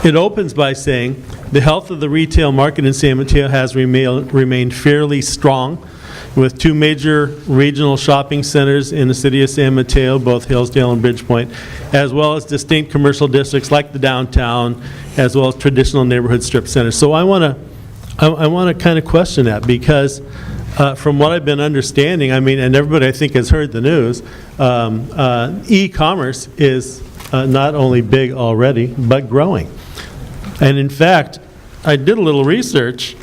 it opens by saying, the health of the retail market in San Mateo has remained fairly strong, with two major regional shopping centers in the city of San Mateo, both Hillsdale and Bridgepoint, as well as distinct commercial districts like the downtown, as well as traditional neighborhood strip centers. So I want to kind of question that, because from what I've been understanding, I mean, and everybody I think has heard the news, e-commerce is not only big already, but growing. And in fact, I did a little research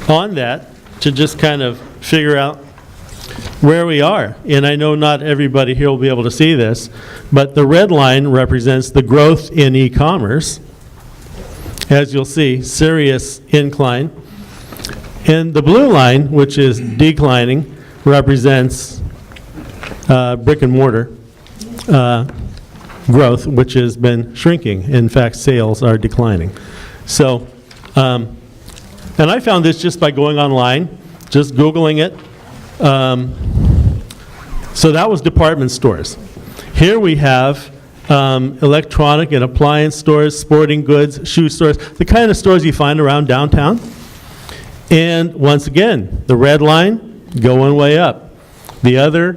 on that to just kind of figure out where we are. And I know not everybody here will be able to see this, but the red line represents the growth in e-commerce. As you'll see, serious incline. And the blue line, which is declining, represents brick and mortar growth, which has been shrinking. In fact, sales are declining. So, and I found this just by going online, just Googling it. So that was department stores. Here we have electronic and appliance stores, sporting goods, shoe stores, the kind of stores you find around downtown. And once again, the red line going way up. The other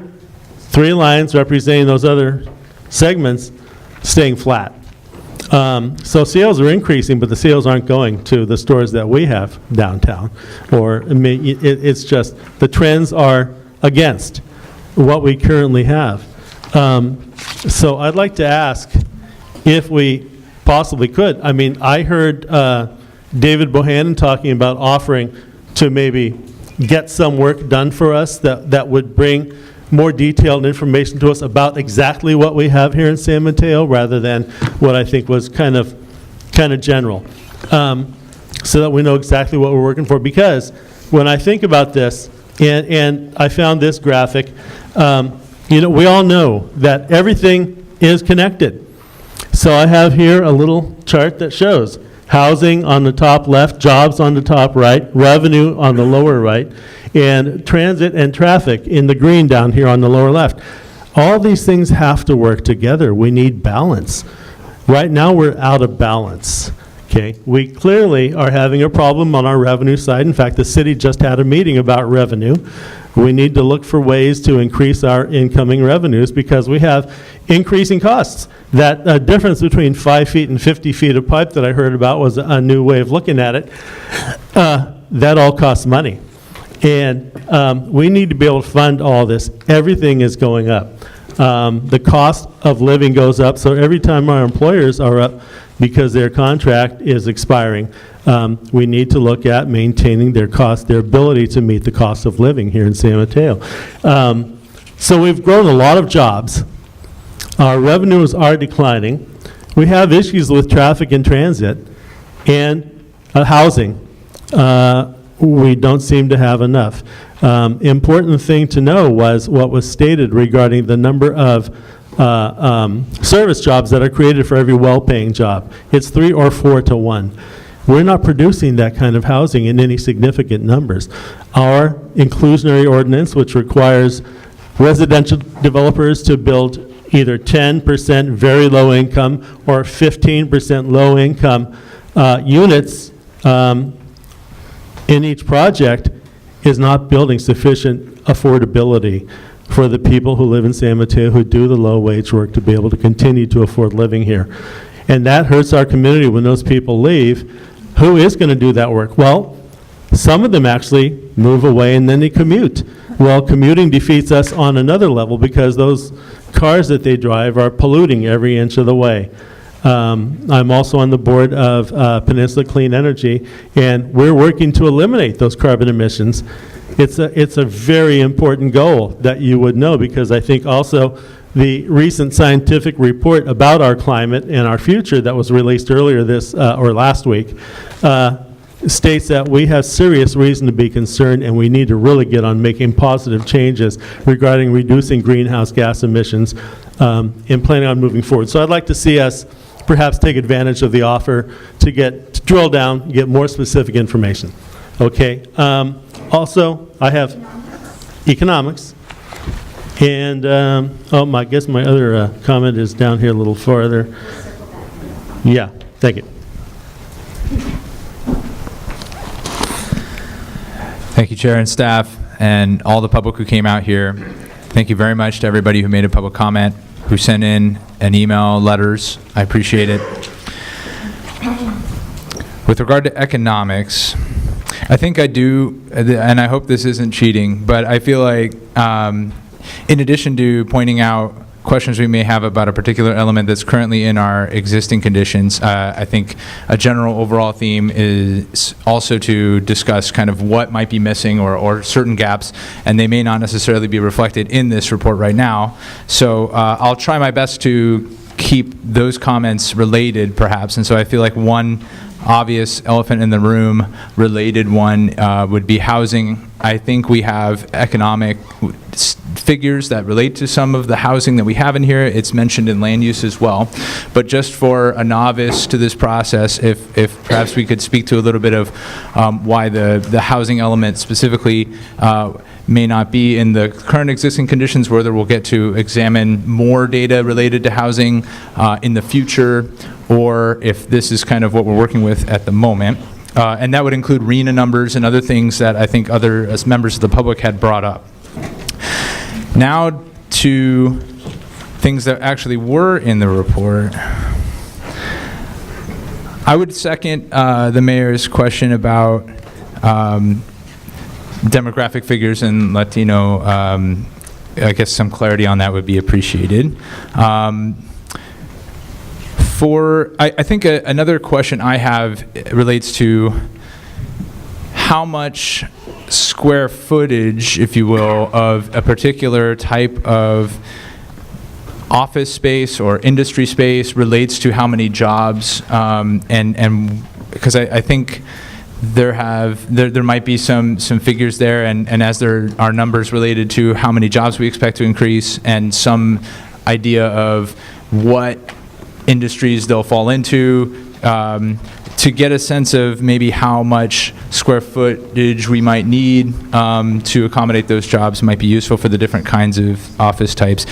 three lines representing those other segments staying flat. So sales are increasing, but the sales aren't going to the stores that we have downtown. Or it's just the trends are against what we currently have. So I'd like to ask if we possibly could. I mean, I heard David Bohannon talking about offering to maybe get some work done for us that would bring more detailed information to us about exactly what we have here in San Mateo, rather than what I think was kind of general, so that we know exactly what we're working for. Because when I think about this, and I found this graphic, you know, we all know that everything is connected. So I have here a little chart that shows housing on the top left, jobs on the top right, revenue on the lower right, and transit and traffic in the green down here on the lower left. All these things have to work together. We need balance. Right now we're out of balance. Okay, we clearly are having a problem on our revenue side. In fact, the city just had a meeting about revenue. We need to look for ways to increase our incoming revenues because we have increasing costs. That difference between 5 feet and 50 feet of pipe that I heard about was a new way of looking at it. That all costs money. And we need to be able to fund all this. Everything is going up. The cost of living goes up, so every time our employers are up because their contract is expiring, we need to look at maintaining their cost, their ability to meet the cost of living here in San Mateo. So we've grown a lot of jobs. Our revenues are declining. We have issues with traffic and transit and housing. We don't seem to have enough. Important thing to know was what was stated regarding the number of service jobs that are created for every well-paying job. It's 3 or 4 to 1. We're not producing that kind of housing in any significant numbers. Our inclusionary ordinance, which requires residential developers to build either 10% very low income or 15% low income units in each project, is not building sufficient affordability for the people who live in San Mateo who do the low wage work to be able to continue to afford living here. And that hurts our community when those people leave. Who is going to do that work? Well, some of them actually move away and then they commute. Well, commuting defeats us on another level because those cars that they drive are polluting every inch of the way. I'm also on the board of Peninsula Clean Energy, and we're working to eliminate those carbon emissions. It's a very important goal that you would know, because I think also the recent scientific report about our climate and our future that was released earlier this or last week states that we have serious reason to be concerned, and we need to really get on making positive changes regarding reducing greenhouse gas emissions and planning on moving forward. So I'd like to see us perhaps take advantage of the offer to drill down, get more specific information. Okay. Also, I have economics, and I guess my other comment is down here a little farther. Yeah, thank you. Thank you, Chair and staff, and all the public who came out here. Thank you very much to everybody who made a public comment, who sent in an email, letters. I appreciate it. With regard to economics, I think I do, and I hope this isn't cheating, but I feel like in addition to pointing out questions we may have about a particular element that's currently in our existing conditions, I think a general overall theme is also to discuss kind of what might be missing or certain gaps, and they may not necessarily be reflected in this report right now. So I'll try my best to keep those comments related, perhaps, and so I feel like one obvious elephant in the room related one would be housing. I think we have economic figures that relate to some of the housing that we have in here. It's mentioned in land use as well. But just for a novice to this process, if perhaps we could speak to a little bit of why the housing element specifically may not be in the current existing conditions, whether we'll get to examine more data related to housing in the future, or if this is kind of what we're working with at the moment. And that would include RENA numbers and other things that I think other as members of the public had brought up. Now to things that actually were in the report. I would second the mayor's question about demographic figures and Latino. I guess some clarity on that would be appreciated. I think another question I have relates to how much square footage, if you will, of a particular type of office space or industry space relates to how many jobs, and because I think there might be some figures there, and as there are numbers related to how many jobs we expect to increase, and some idea of what industries they'll fall into, to get a sense of maybe how much square footage we might need to accommodate those jobs might be useful for the different kinds of office types.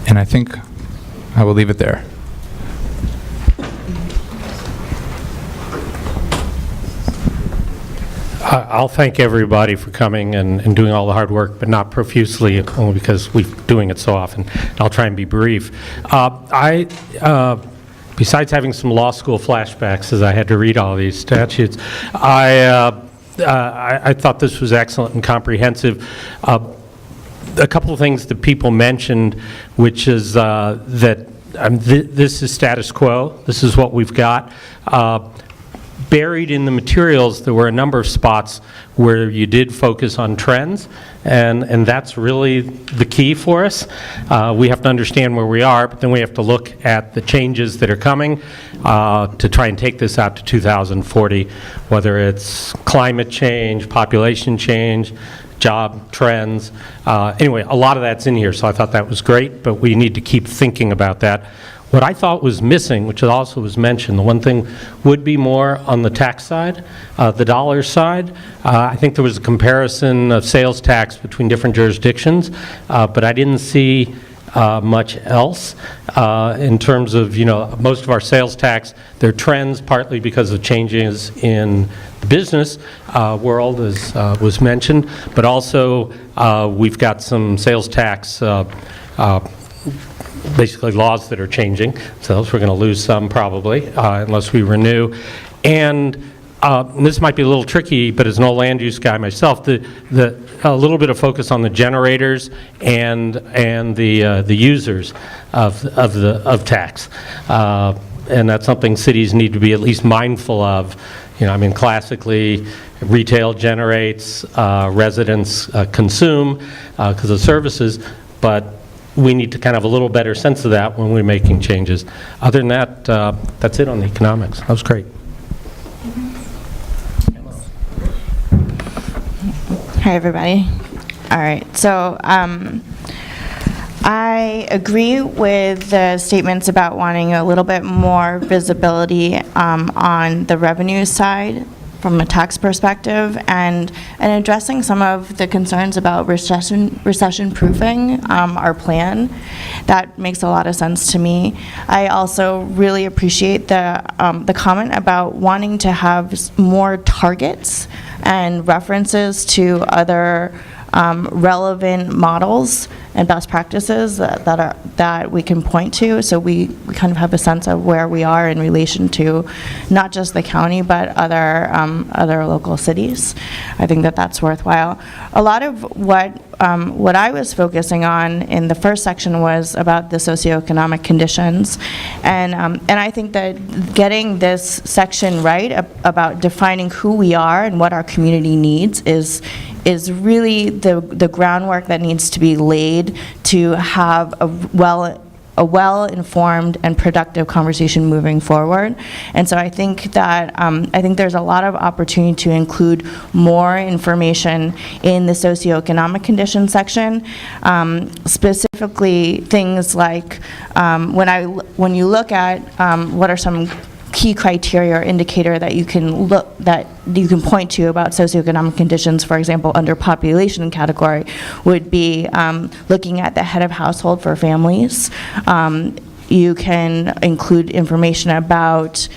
And I think I will leave it there. I'll thank everybody for coming and doing all the hard work, but not profusely, only because we're doing it so often. I'll try and be brief. Besides having some law school flashbacks as I had to read all these statutes, I thought this was excellent and comprehensive. A couple of things that people mentioned, which is that this is status quo. This is what we've got. Buried in the materials, there were a number of spots where you did focus on trends, and that's really the key for us. We have to understand where we are, but then we have to look at the changes that are coming to try and take this out to 2040, whether it's climate change, population change, job trends. Anyway, a lot of that's in here, so I thought that was great, but we need to keep thinking about that. What I thought was missing, which also was mentioned, the one thing would be more on the tax side, the dollar side. I think there was a comparison of sales tax between different jurisdictions, but I didn't see much else in terms of, most of our sales tax, their trends partly because of changes in the business world, as was mentioned, but also we've got some sales tax basically laws that are changing, so we're going to lose some probably unless we renew. And this might be a little tricky, but as an old land use guy myself, a little bit of focus on the generators and the users of tax, and that's something cities need to be at least mindful of. Classically, retail generates, residents consume because of services, but we need to kind of have a little better sense of that when we're making changes. Other than that, that's it on the economics. That was great. Hi, everybody. All right, so I agree with the statements about wanting a little bit more visibility on the revenue side from a tax perspective, and addressing some of the concerns about recession-proofing our plan. That makes a lot of sense to me. I also really appreciate the comment about wanting to have more targets and references to other relevant models and best practices that we can point to, so we kind of have a sense of where we are in relation to not just the county but other local cities. I think that's worthwhile. A lot of what I was focusing on in the first section was about the socioeconomic conditions, and I think that getting this section right about defining who we are and what our community needs is really the groundwork that needs to be laid to have a well-informed and productive conversation moving forward. And so I think that there's a lot of opportunity to include more information in the socioeconomic conditions section, specifically things like when you look at what are some key criteria or indicator that you can point to about socioeconomic conditions, for example, under population category, would be looking at the head of household for families. You can include information about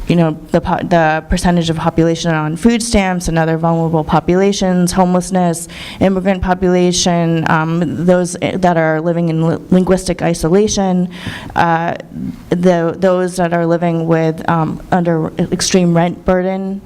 the percentage of population on food stamps and other vulnerable populations, homelessness, immigrant population, those that are living in linguistic isolation, those that are living with under extreme rent burden.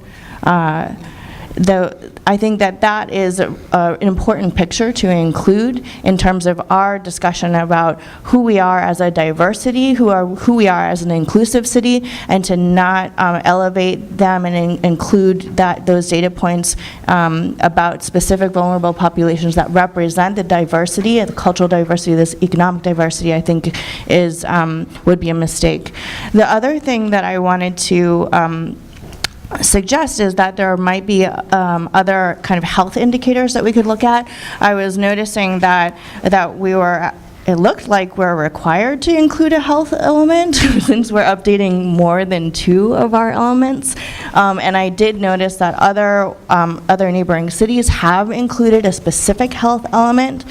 I think that is an important picture to include in terms of our discussion about who we are as a diversity, who we are as an inclusive city, and to not elevate them and include those data points about specific vulnerable populations that represent the diversity, the cultural diversity, this economic diversity, I think would be a mistake. The other thing that I wanted to suggest is that there might be other kind of health indicators that we could look at. I was noticing that we were it looked like we're required to include a health element since we're updating more than 2 of our elements. And I did notice that other neighboring cities have included a specific health element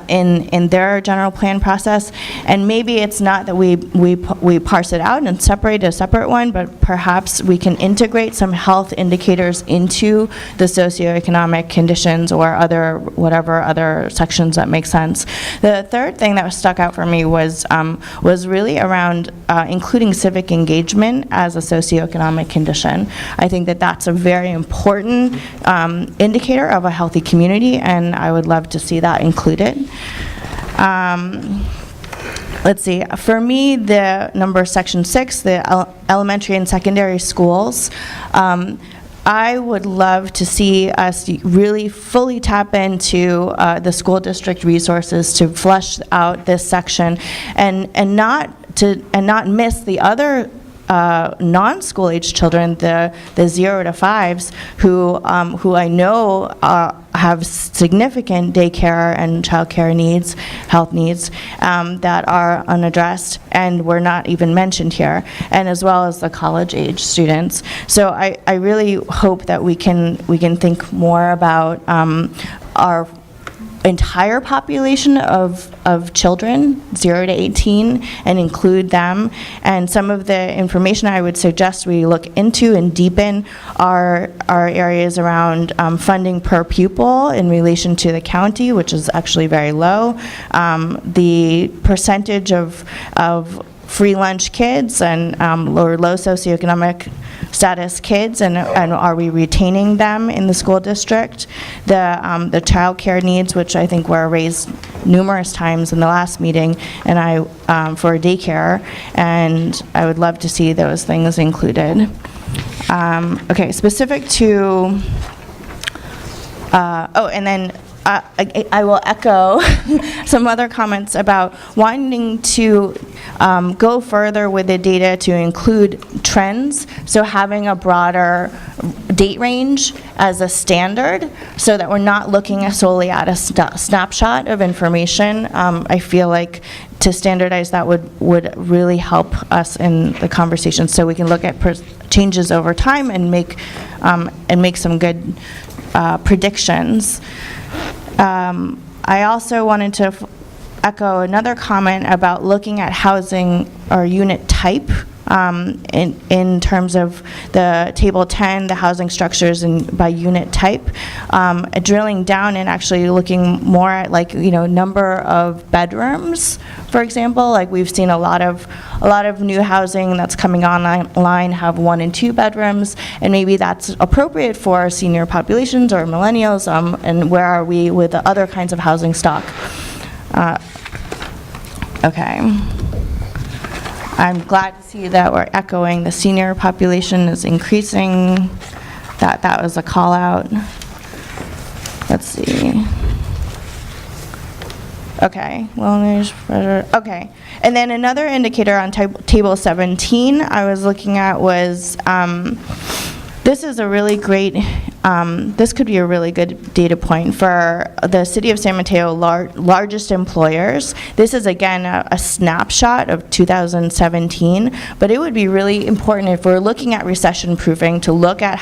in their general plan process. And maybe it's not that we parse it out and separate a separate one, but perhaps we can integrate some health indicators into the socioeconomic conditions or whatever other sections that make sense. The third thing that stuck out for me was really around including civic engagement as a socioeconomic condition. I think that that's a very important indicator of a healthy community, and I would love to see that included. Let's see, for me, the number section 6, the elementary and secondary schools, I would love to see us really fully tap into the school district resources to flesh out this section and not miss the other non-school age children, the 0 to 5s, who I know have significant daycare and childcare needs, health needs, that are unaddressed and were not even mentioned here, and as well as the college age students. So I really hope that we can think more about our entire population of children, 0 to 18, and include them. And some of the information I would suggest we look into and deepen are areas around funding per pupil in relation to the county, which is actually very low. The percentage of free lunch kids and or low socioeconomic status kids, and are we retaining them in the school district? The child care needs, which I think were raised numerous times in the last meeting, and for daycare, and I would love to see those things included. Okay, specific to, and then I will echo some other comments about wanting to go further with the data to include trends, so having a broader date range as a standard so that we're not looking solely at a snapshot of information. I feel like to standardize that would really help us in the conversation, so we can look at changes over time and make some good predictions. I also wanted to echo another comment about looking at housing or unit type in terms of the table 10, the housing structures and by unit type, drilling down and actually looking more at number of bedrooms, for example. Like we've seen a lot of new housing that's coming online have 1 and 2 bedrooms, and maybe that's appropriate for senior populations or millennials, and where are we with the other kinds of housing stock? Okay. I'm glad to see that we're echoing the senior population is increasing. That was a call out. Let's see. Okay, wellness, okay. And then another indicator on table 17 I was looking at was, this is a really great, this could be a really good data point for the City of San Mateo largest employers. This is again a snapshot of 2017, but it would be really important if we're looking at recession proofing to look at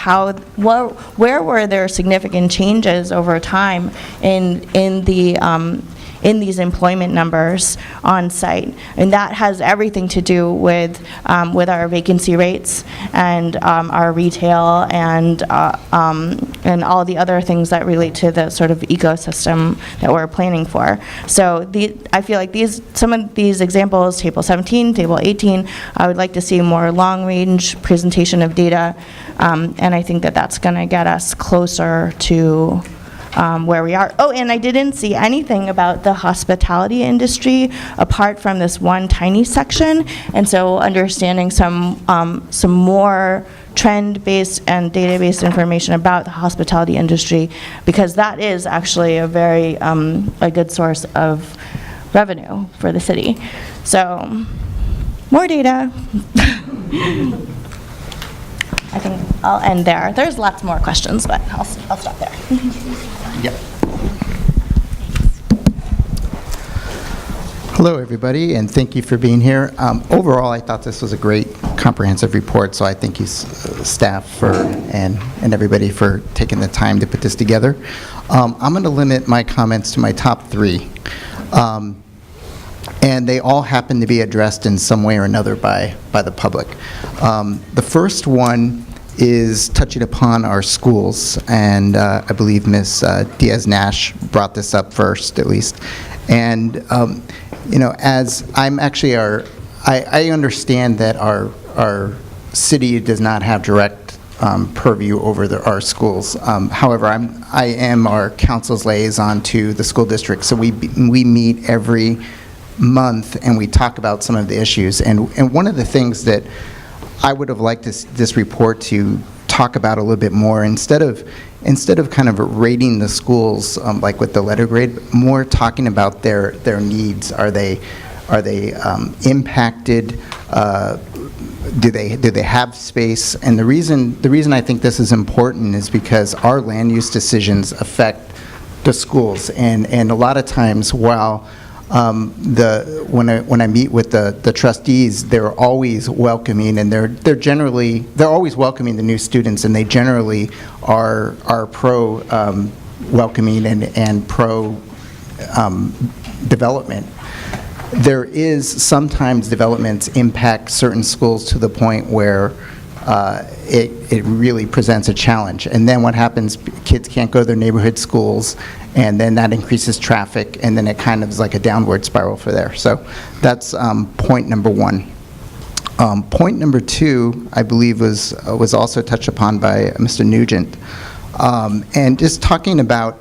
where were there significant changes over time in these employment numbers on site, and that has everything to do with our vacancy rates and our retail and all the other things that relate to the sort of ecosystem that we're planning for. So I feel like some of these examples, table 17, table 18, I would like to see more long-range presentation of data, and I think that that's going to get us closer to where we are. Oh, and I didn't see anything about the hospitality industry apart from this one tiny section, and so understanding some more trend-based and data-based information about the hospitality industry, because that is actually a very a good source of revenue for the city. So, more data. I think I'll end there. There's lots more questions, but I'll stop there. Yep. Hello, everybody, and thank you for being here. Overall, I thought this was a great comprehensive report, so I thank you, staff, and everybody for taking the time to put this together. I'm going to limit my comments to my top three, and they all happen to be addressed in some way or another by the public. The first one is touching upon our schools, and I believe Ms. Diaz-Nash brought this up first, at least. And you know, as I'm actually I understand that our city does not have direct purview over our schools. However, I am our council's liaison to the school district, so we meet every month and we talk about some of the issues. And one of the things that I would have liked this report to talk about a little bit more, instead of kind of rating the schools like with the letter grade, more talking about their needs. Are they impacted? Do they have space? And the reason I think this is important is because our land use decisions affect the schools, and a lot of times while when I meet with the trustees, they're always welcoming, and they're always welcoming the new students, and they generally are pro welcoming and pro development. There is sometimes developments impact certain schools to the point where it really presents a challenge. And then what happens, kids can't go to their neighborhood schools, and then that increases traffic, and then it kind of is like a downward spiral for there. So that's point number one. Point number two, I believe, was also touched upon by Mr. Nugent. And just talking about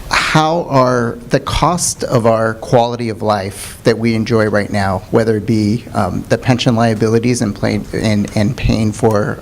how are the cost of our quality of life that we enjoy right now, whether it be the pension liabilities and paying for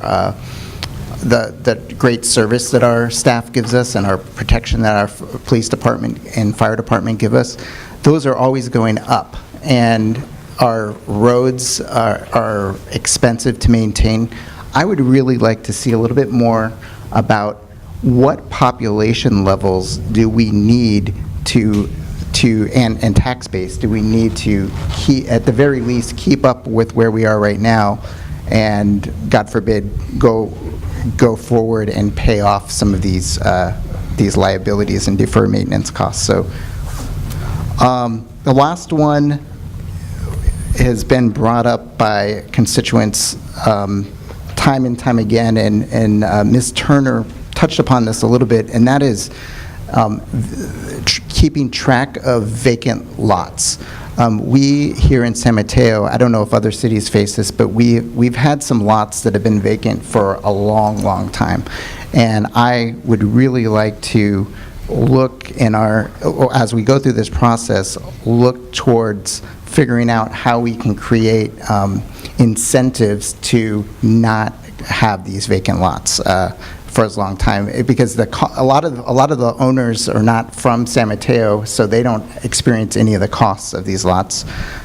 the great service that our staff gives us and our protection that our police department and fire department give us, those are always going up. And our roads are expensive to maintain. I would really like to see a little bit more about what population levels do we need and tax base do we need to keep, at the very least, keep up with where we are right now, and God forbid go forward and pay off some of these liabilities and defer maintenance costs. So the last one has been brought up by constituents time and time again, and Ms. Turner touched upon this a little bit, and that is keeping track of vacant lots. We here in San Mateo, I don't know if other cities face this, but we've had some lots that have been vacant for a long, long time. And I would really like to look as we go through this process, look towards figuring out how we can create incentives to not have these vacant lots for as long time, because a lot of the owners are not from San Mateo, so they don't experience any of the costs of these lots,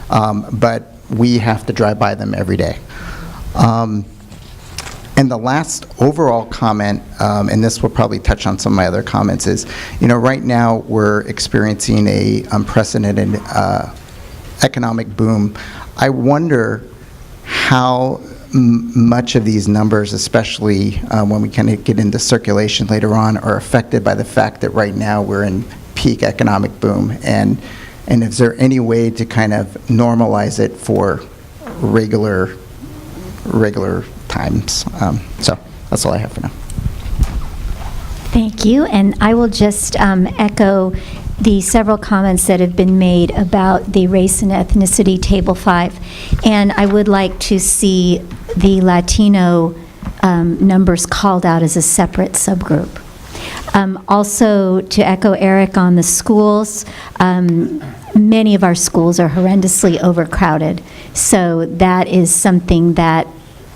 but we have to drive by them every day. And the last overall comment, and this will probably touch on some of my other comments, is, right now we're experiencing a unprecedented economic boom. I wonder how much of these numbers, especially when we kind of get into circulation later on, are affected by the fact that right now we're in peak economic boom, and is there any way to kind of normalize it for regular times? So that's all I have for now. Thank you, and I will just echo the several comments that have been made about the race and ethnicity Table 5, and I would like to see the Latino numbers called out as a separate subgroup. Also, to echo Eric on the schools, many of our schools are horrendously overcrowded, so that is something that,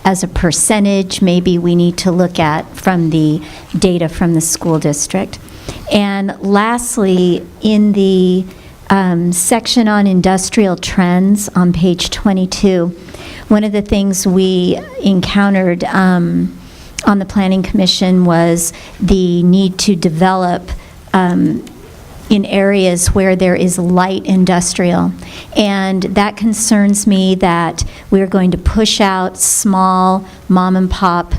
as a percentage, maybe we need to look at from the data from the school district. And lastly, in the section on industrial trends on page 22, one of the things we encountered on the Planning Commission was the need to develop in areas where there is light industrial. And that concerns me that we're going to push out small mom-and-pop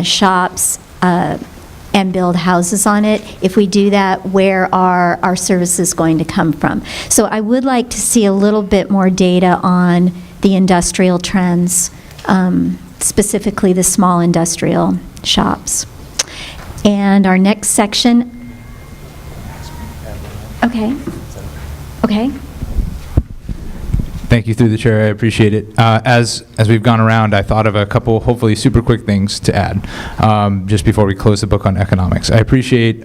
shops and build houses on it. If we do that, where are our services going to come from? So I would like to see a little bit more data on the industrial trends, specifically the small industrial shops. And our next section. Okay. Okay. Thank you, through the chair. I appreciate it. As we've gone around, I thought of a couple, hopefully super quick things to add just before we close the book on economics. I appreciate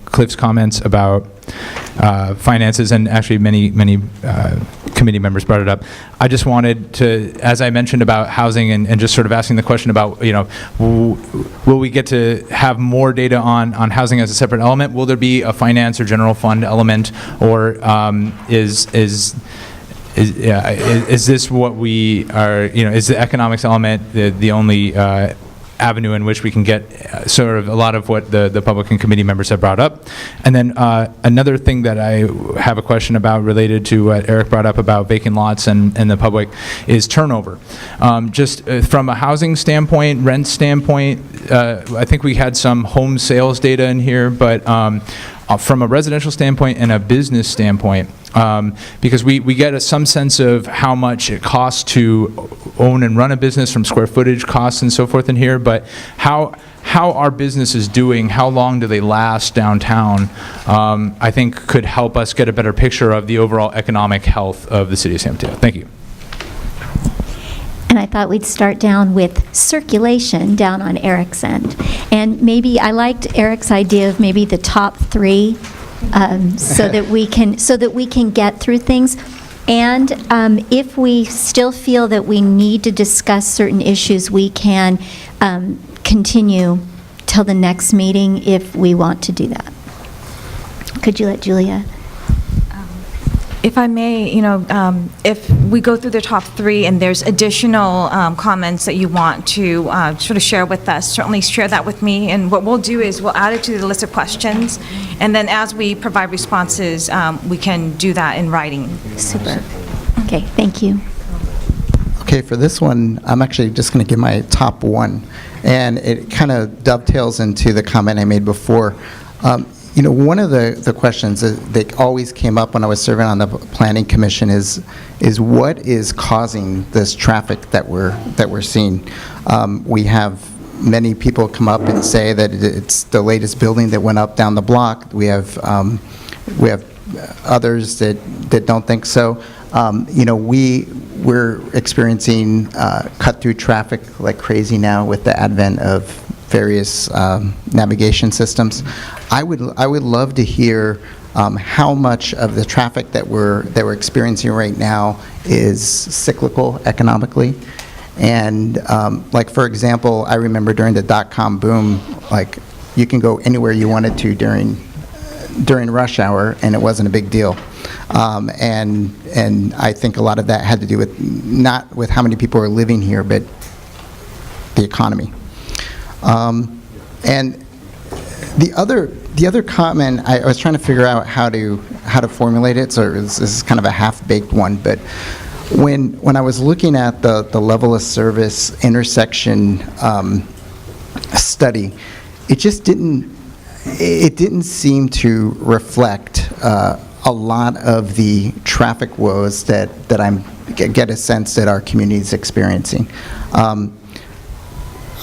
Cliff's comments about finances, and actually many committee members brought it up. I just wanted to, as I mentioned about housing and just sort of asking the question about, will we get to have more data on housing as a separate element? Will there be a finance or general fund element, or is this what we are, is the economics element the only avenue in which we can get sort of a lot of what the public and committee members have brought up? And then another thing that I have a question about related to what Eric brought up about vacant lots and the public is turnover. Just from a housing standpoint, rent standpoint, I think we had some home sales data in here, but from a residential standpoint and a business standpoint, because we get some sense of how much it costs to own and run a business from square footage costs and so forth in here, but how our business is doing, how long do they last downtown, I think could help us get a better picture of the overall economic health of the city of San Mateo. Thank you. And I thought we'd start down with circulation down on Eric's end. And maybe I liked Eric's idea of maybe the top 3 so that we can get through things. And if we still feel that we need to discuss certain issues, we can continue till the next meeting if we want to do that. Could you let Julia? If I may, if we go through the top 3 and there's additional comments that you want to sort of share with us, certainly share that with me. And what we'll do is we'll add it to the list of questions. And then as we provide responses, we can do that in writing. Super. Okay, thank you. Okay, for this one, I'm actually just going to give my top 1. And it kind of dovetails into the comment I made before. One of the questions that always came up when I was serving on the Planning Commission is what is causing this traffic that we're seeing? We have many people come up and say that it's the latest building that went up down the block. We have others that don't think so. We're experiencing cut-through traffic like crazy now with the advent of various navigation systems. I would love to hear how much of the traffic that we're experiencing right now is cyclical economically. And like, for example, I remember during the dot-com boom, like, you can go anywhere you wanted to during rush hour, and it wasn't a big deal. And I think a lot of that had to do with not with how many people are living here, but the economy. And the other comment, I was trying to figure out how to formulate it, so this is kind of a half-baked one, but when I was looking at the level of service intersection study, it just didn't seem to reflect a lot of the traffic woes that get a sense that our community is experiencing.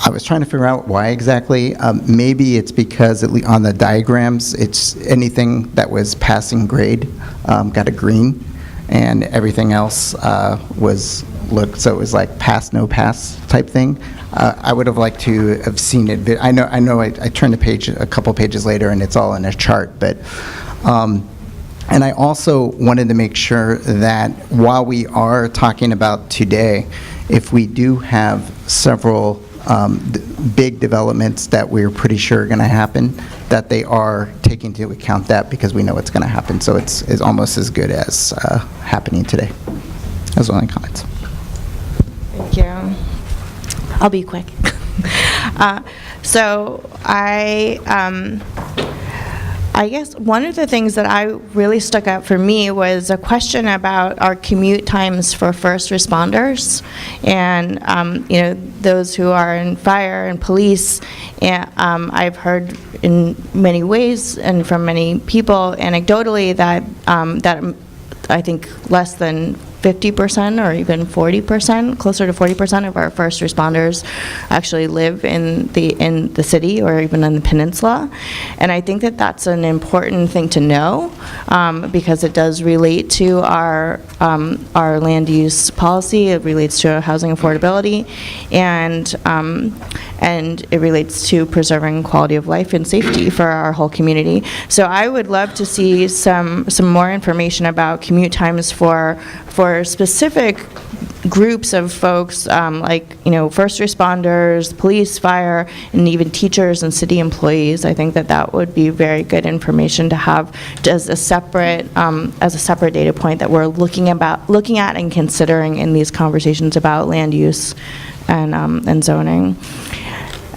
I was trying to figure out why exactly. Maybe it's because on the diagrams, it's anything that was passing grade got a green, and everything else so it was like pass, no pass type thing. I would have liked to have seen it. I know. I turned the page a couple pages later, and it's all in a chart. But and I also wanted to make sure that while we are talking about today, if we do have several big developments that we're pretty sure are going to happen, that they are taking into account that, because we know it's going to happen. So it's almost as good as happening today. Those are only comments. Thank you. I'll be quick. So I I guess one of the things that I really stuck out for me was a question about our commute times for first responders, and those who are in fire and police. And I've heard in many ways and from many people anecdotally that I think less than 50% or even 40%, closer to 40% of our first responders actually live in the city or even in the peninsula. And I think that that's an important thing to know because it does relate to our land use policy. It relates to housing affordability, and it relates to preserving quality of life and safety for our whole community. So I would love to see some more information about commute times for specific groups of folks, like first responders, police, fire, and even teachers and city employees. I think that would be very good information to have as a separate data point that we're looking at and considering in these conversations about land use and zoning.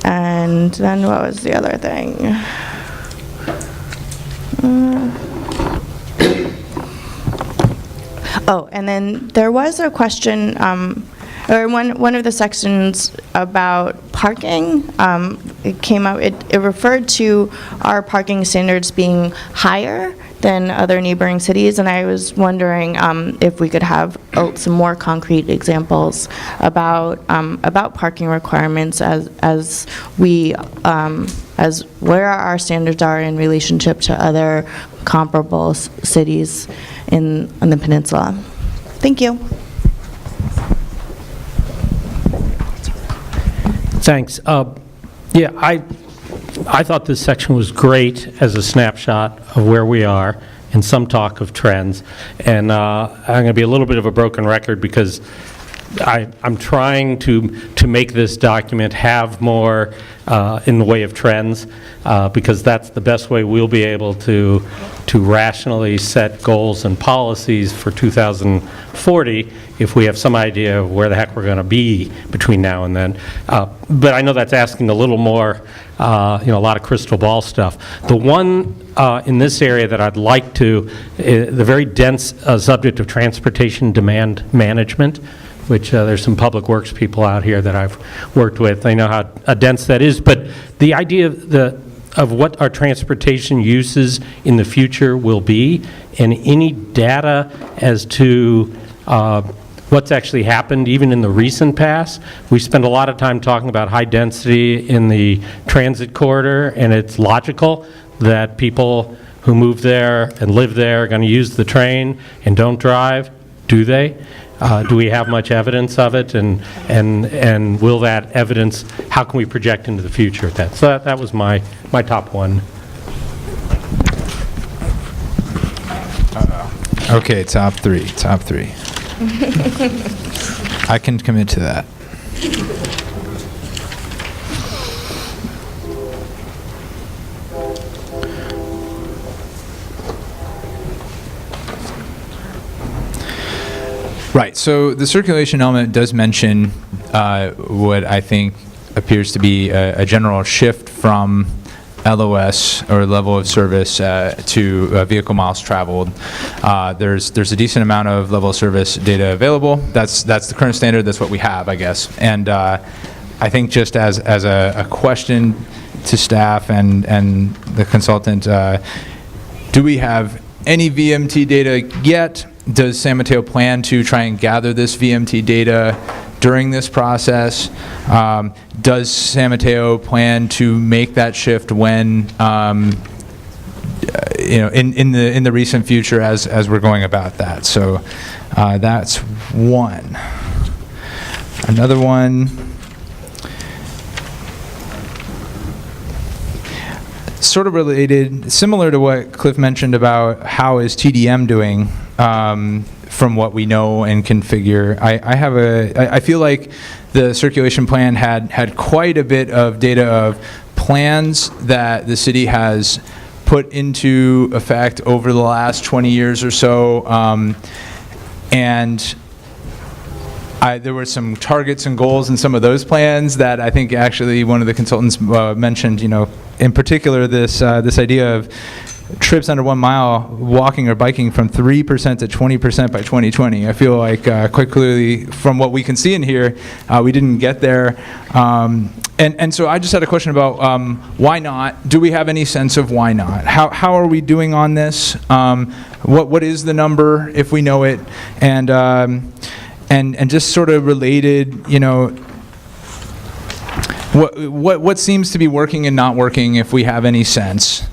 And then what was the other thing? And then there was a question, or one of the sections about parking. It came out. It referred to our parking standards being higher than other neighboring cities, and I was wondering if we could have some more concrete examples about parking requirements as where our standards are in relationship to other comparable cities in the peninsula. Thank you. Thanks. Yeah, I thought this section was great as a snapshot of where we are and some talk of trends. And I'm going to be a little bit of a broken record because I'm trying to make this document have more in the way of trends because that's the best way we'll be able to rationally set goals and policies for 2040 if we have some idea of where the heck we're going to be between now and then. But I know that's asking a little more, a lot of crystal ball stuff. The one in this area that I'd like to, the very dense subject of transportation demand management, which there's some public works people out here that I've worked with. They know how dense that is. But the idea of what our transportation uses in the future will be, and any data as to what's actually happened even in the recent past. We spend a lot of time talking about high density in the transit corridor, and it's logical that people who move there and live there are going to use the train and don't drive. Do they? Do we have much evidence of it, and will that evidence, how can we project into the future at that? So that was my top one. Okay, top three. I can commit to that. Right, so the circulation element does mention what I think appears to be a general shift from LOS, or level of service, to vehicle miles traveled. There's a decent amount of level of service data available. That's the current standard. That's what we have, I guess. And I think just as a question to staff and the consultant, do we have any VMT data yet? Does San Mateo plan to try and gather this VMT data during this process? Does San Mateo plan to make that shift when, in the recent future as we're going about that? So that's one. Another one. Sort of related, similar to what Cliff mentioned about how is TDM doing from what we know and can figure. I feel like the circulation plan had quite a bit of data of plans that the city has put into effect over the last 20 years or so, and there were some targets and goals in some of those plans that I think actually one of the consultants mentioned, in particular this idea of trips under 1 mile, walking or biking from 3% to 20% by 2020. I feel like quite clearly from what we can see in here, we didn't get there. And so I just had a question about why not? Do we have any sense of why not? How are we doing on this? What is the number, if we know it? And just sort of related, you know, what seems to be working and not working, if we have any sense?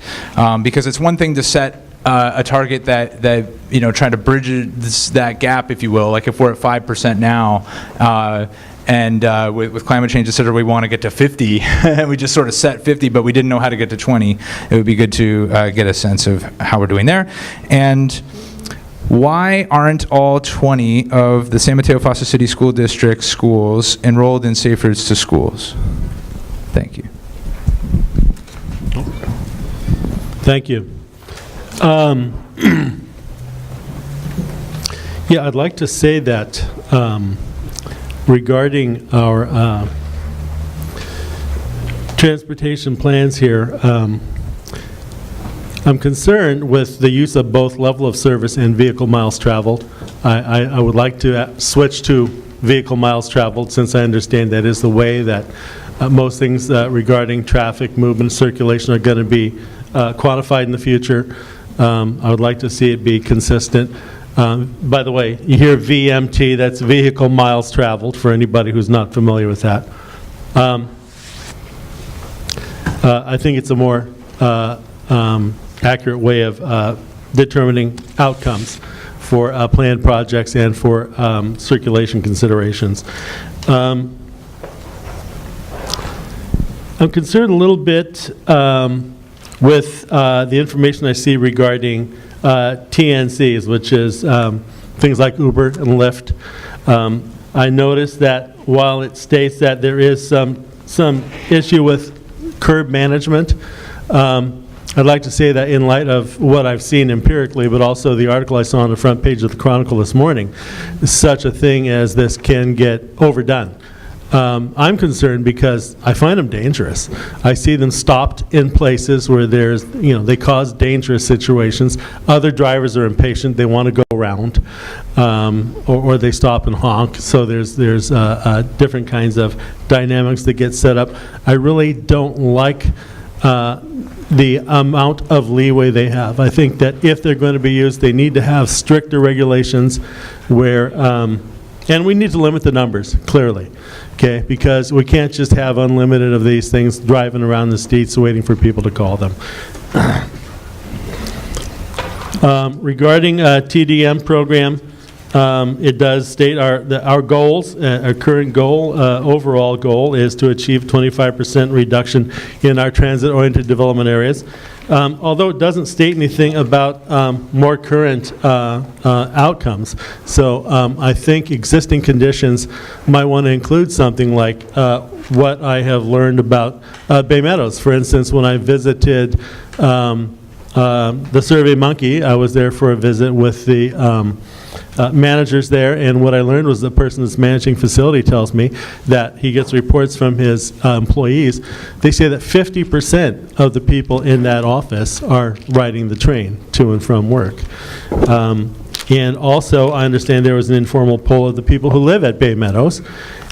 Because it's one thing to set a target that you know, try to bridge that gap, if you will. Like if we're at 5% now, and with climate change, et cetera, we want to get to 50. We just sort of set 50, but we didn't know how to get to 20. It would be good to get a sense of how we're doing there. And why aren't all 20 of the San Mateo Foster City School District schools enrolled in Safe Routes to Schools? Thank you. Thank you. Yeah, I'd like to say that regarding our transportation plans here, I'm concerned with the use of both level of service and vehicle miles traveled. I would like to switch to vehicle miles traveled, since I understand that is the way that most things regarding traffic movement, circulation are going to be quantified in the future. I would like to see it be consistent. By the way, you hear VMT, that's vehicle miles traveled, for anybody who's not familiar with that. I think it's a more accurate way of determining outcomes for planned projects and for circulation considerations. I'm concerned a little bit with the information I see regarding TNCs, which is things like Uber and Lyft. I noticed that while it states that there is some issue with curb management, I'd like to say that in light of what I've seen empirically, but also the article I saw on the front page of the Chronicle this morning, such a thing as this can get overdone. I'm concerned because I find them dangerous. I see them stopped in places where there's, you know, they cause dangerous situations. Other drivers are impatient, they want to go around, or they stop and honk. So there's different kinds of dynamics that get set up. I really don't like the amount of leeway they have. I think that if they're going to be used, they need to have stricter regulations where, and we need to limit the numbers, clearly, okay? Because we can't just have unlimited of these things driving around the streets waiting for people to call them. Regarding TDM program, it does state our goals, our current goal, overall goal is to achieve 25% reduction in our transit-oriented development areas. Although it doesn't state anything about more current outcomes. So I think existing conditions might want to include something like what I have learned about Bay Meadows. For instance, when I visited the Survey Monkey, I was there for a visit with the managers there, and what I learned was the person that's managing facility tells me that he gets reports from his employees. They say that 50% of the people in that office are riding the train to and from work. And also, I understand there was an informal poll of the people who live at Bay Meadows,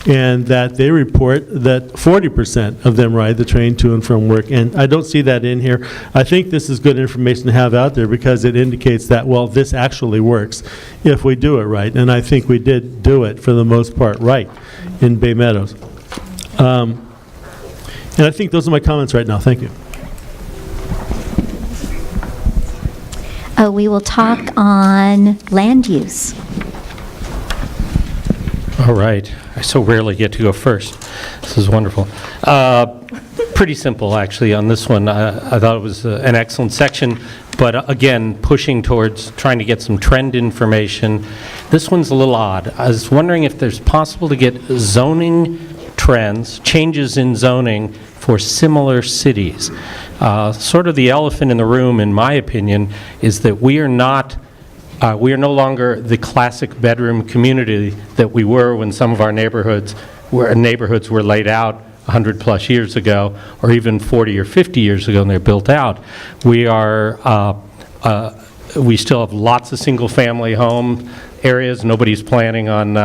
and that they report that 40% of them ride the train to and from work. And I don't see that in here. I think this is good information to have out there because it indicates that, well, this actually works if we do it right. And I think we did do it, for the most part, right in Bay Meadows. And I think those are my comments right now. Thank you. We will talk on land use. All right. I so rarely get to go first. This is wonderful. Pretty simple, actually, on this one. I thought it was an excellent section, but again, pushing towards trying to get some trend information. This one's a little odd. I was wondering if there's possible to get zoning trends, changes in zoning for similar cities. Sort of the elephant in the room, in my opinion, is that we are no longer the classic bedroom community that we were when some of our neighborhoods were laid out 100-plus years ago, or even 40 or 50 years ago, and they're built out. We still have lots of single-family home areas. Nobody's planning on,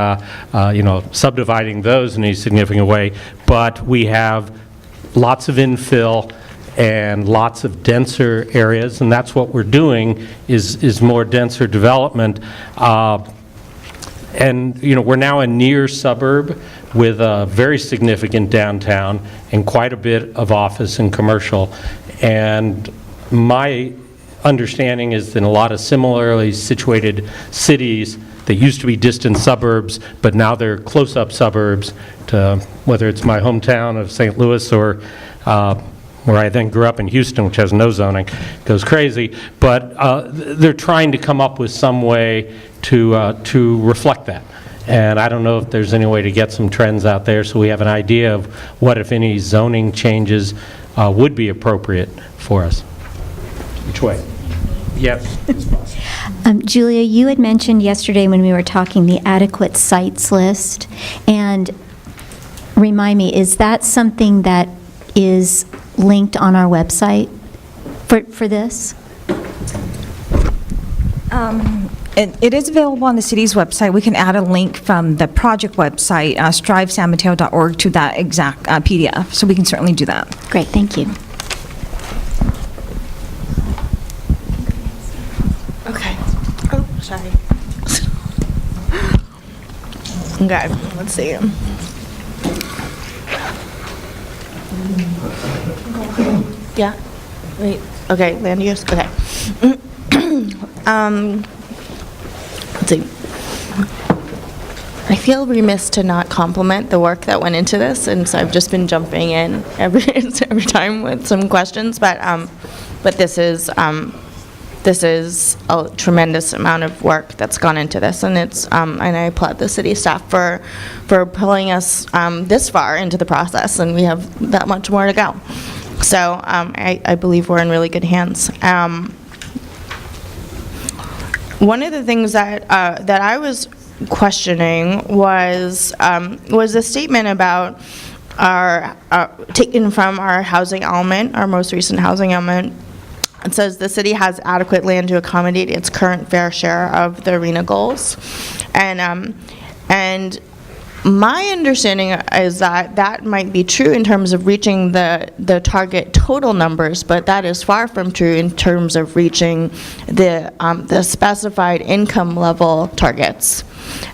subdividing those in any significant way, but we have lots of infill and lots of denser areas, and that's what we're doing is more denser development. And, we're now a near suburb with a very significant downtown and quite a bit of office and commercial. And my understanding is that in a lot of similarly situated cities that used to be distant suburbs, but now they're close-up suburbs to whether it's my hometown of St. Louis or where I then grew up in Houston, which has no zoning, goes crazy. But they're trying to come up with some way to reflect that. And I don't know if there's any way to get some trends out there so we have an idea of what, if any, zoning changes would be appropriate for us. Which way? Yes. Julia, you had mentioned yesterday when we were talking the adequate sites list. And remind me, is that something that is linked on our website for this? It is available on the city's website. We can add a link from the project website, strivesanmateo.org, to that exact PDF, so we can certainly do that. Great, thank you. Okay. Oh, sorry. Okay, let's see. Yeah. Wait. Okay, land use. Okay. Let's see. I feel remiss to not compliment the work that went into this, and so I've just been jumping in every time with some questions. But this is a tremendous amount of work that's gone into this, and and I applaud the city staff for pulling us this far into the process, and we have that much more to go. So I believe we're in really good hands. One of the things that I was questioning was the statement about our taken from our housing element, our most recent housing element. It says the city has adequate land to accommodate its current fair share of the arena goals, and my understanding is that might be true in terms of reaching the target total numbers, but that is far from true in terms of reaching the specified income level targets.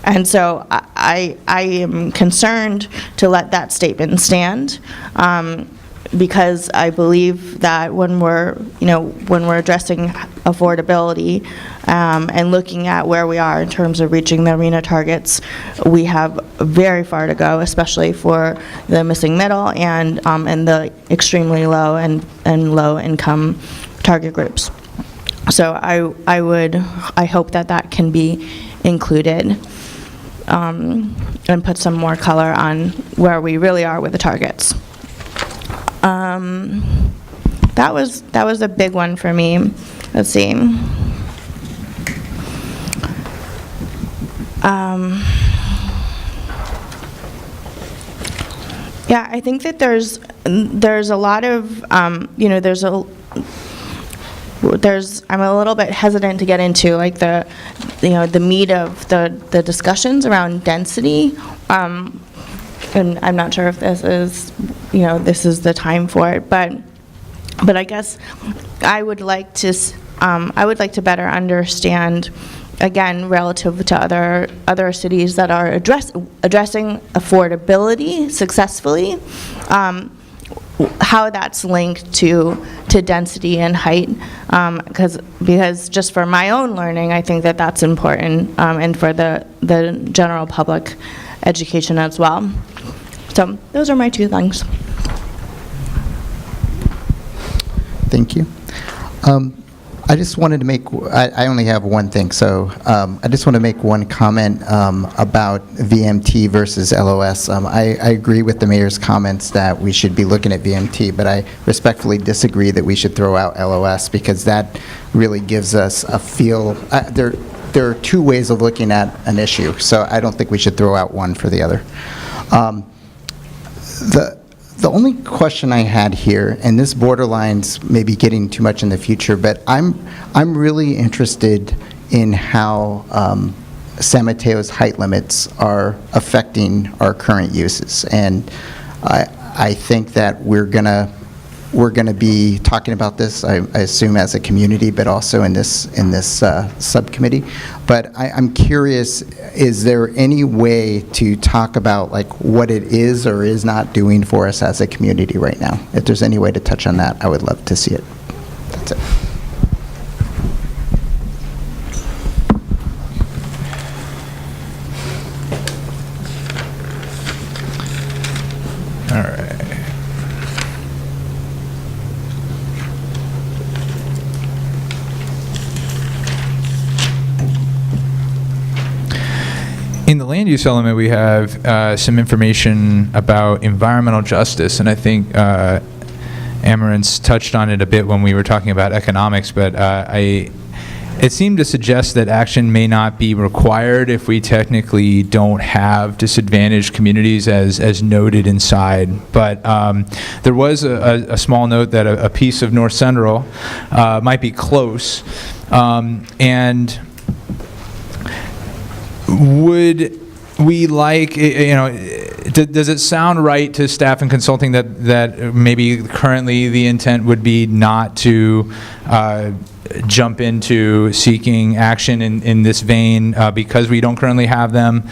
And so I am concerned to let that statement stand, because I believe that when we're addressing affordability and looking at where we are in terms of reaching the arena targets, we have very far to go, especially for the missing middle and the extremely low and low income target groups. So I hope that can be included and put some more color on where we really are with the targets. That was a big one for me. Let's see. Yeah, I think that there's a lot of I'm a little bit hesitant to get into like the meat of the discussions around density. And I'm not sure if this is the time for it, but I guess I would like to better understand, again, relative to other cities that are addressing affordability successfully, how that's linked to density and height, because just for my own learning, I think that's important, and for the general public education as well. So those are my two things. Thank you. I just wanted to make, I only have one thing, so I just want to make one comment about VMT versus LOS. I agree with the mayor's comments that we should be looking at VMT, but I respectfully disagree that we should throw out LOS, because that really gives us a feel. There are two ways of looking at an issue, so I don't think we should throw out one for the other. The only question I had here, and this borderlines maybe getting too much in the future, but I'm really interested in how San Mateo's height limits are affecting our current uses. And I think that we're gonna be talking about this, I assume, as a community, but also in this subcommittee. But I'm curious, is there any way to talk about like what it is or is not doing for us as a community right now? If there's any way to touch on that, I would love to see it. That's it. All right. In the land use element, we have some information about environmental justice, and I think Amarant's touched on it a bit when we were talking about economics, but it seemed to suggest that action may not be required if we technically don't have disadvantaged communities as noted inside. But there was a small note that a piece of North Central might be close, and would we like, does it sound right to staff and consulting that maybe currently the intent would be not to jump into seeking action in this vein because we don't currently have them,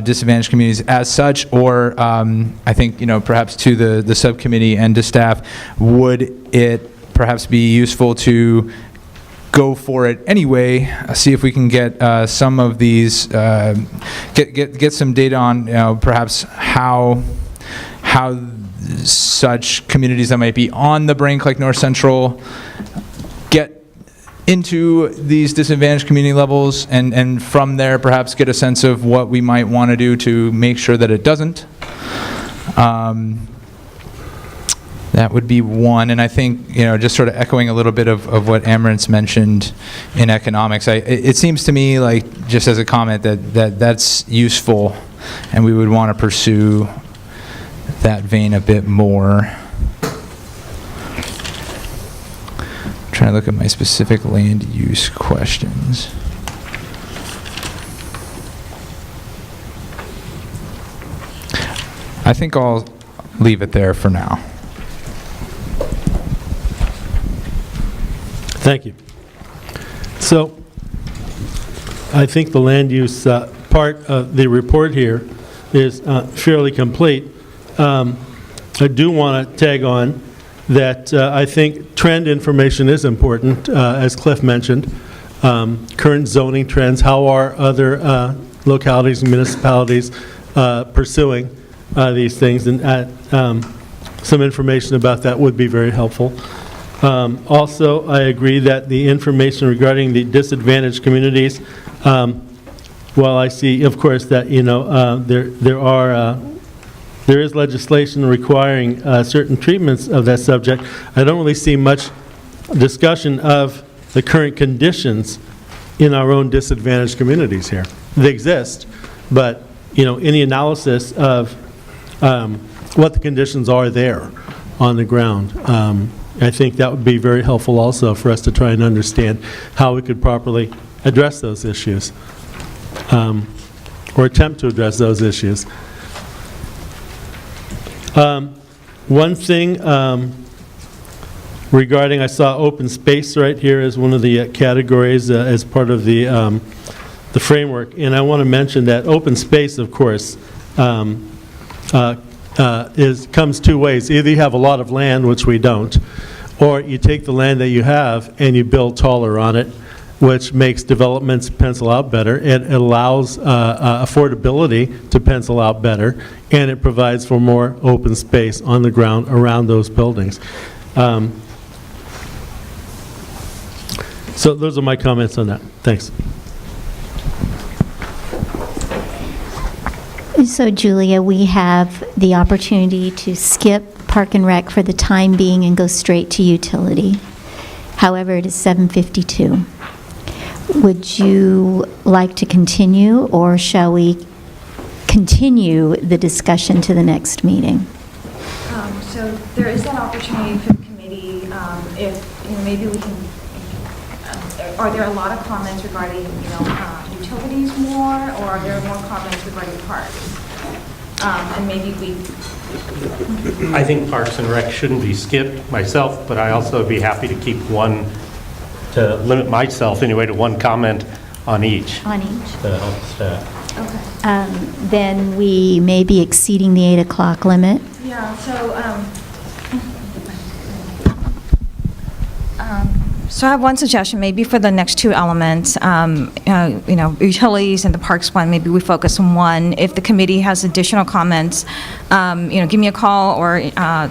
disadvantaged communities as such? Or I think, perhaps to the subcommittee and to staff, would it perhaps be useful to go for it anyway, see if we can get some of these, get some data on perhaps how such communities that might be on the brink, like North Central, get into these disadvantaged community levels, and from there perhaps get a sense of what we might want to do to make sure that it doesn't. That would be one. And I think, just sort of echoing a little bit of what Amarant's mentioned in economics, it seems to me like, just as a comment, that's useful, and we would want to pursue that vein a bit more. I'm trying to look at my specific land use questions. I think I'll leave it there for now. Thank you. So I think the land use part of the report here is fairly complete. I do want to tag on that I think trend information is important, as Cliff mentioned. Current zoning trends, how are other localities and municipalities pursuing these things, and some information about that would be very helpful. Also, I agree that the information regarding the disadvantaged communities, while I see, of course, that there is legislation requiring certain treatments of that subject, I don't really see much discussion of the current conditions in our own disadvantaged communities here. They exist, but any analysis of what the conditions are there on the ground. I think that would be very helpful also for us to try and understand how we could properly address those issues, or attempt to address those issues. One thing regarding, I saw open space right here as one of the categories as part of the framework, and I want to mention that open space, of course, comes two ways. Either you have a lot of land, which we don't, or you take the land that you have and you build taller on it, which makes developments pencil out better. It allows affordability to pencil out better, and it provides for more open space on the ground around those buildings. So those are my comments on that. Thanks. So, Julia, we have the opportunity to skip Park and Rec for the time being and go straight to utility. However, it is 7:52. Would you like to continue, or shall we continue the discussion to the next meeting? So there is that opportunity for the committee, if, maybe we can, are there a lot of comments regarding, utilities more, or are there more comments regarding parks? And maybe I think Parks and Rec shouldn't be skipped myself, but I also would be happy to keep one, to limit myself anyway to one comment on each. On each. To help staff. Okay. Then we may be exceeding the 8 o'clock limit. Yeah, so, so I have one suggestion, maybe for the next two elements, utilities and the parks one, maybe we focus on one. If the committee has additional comments, give me a call or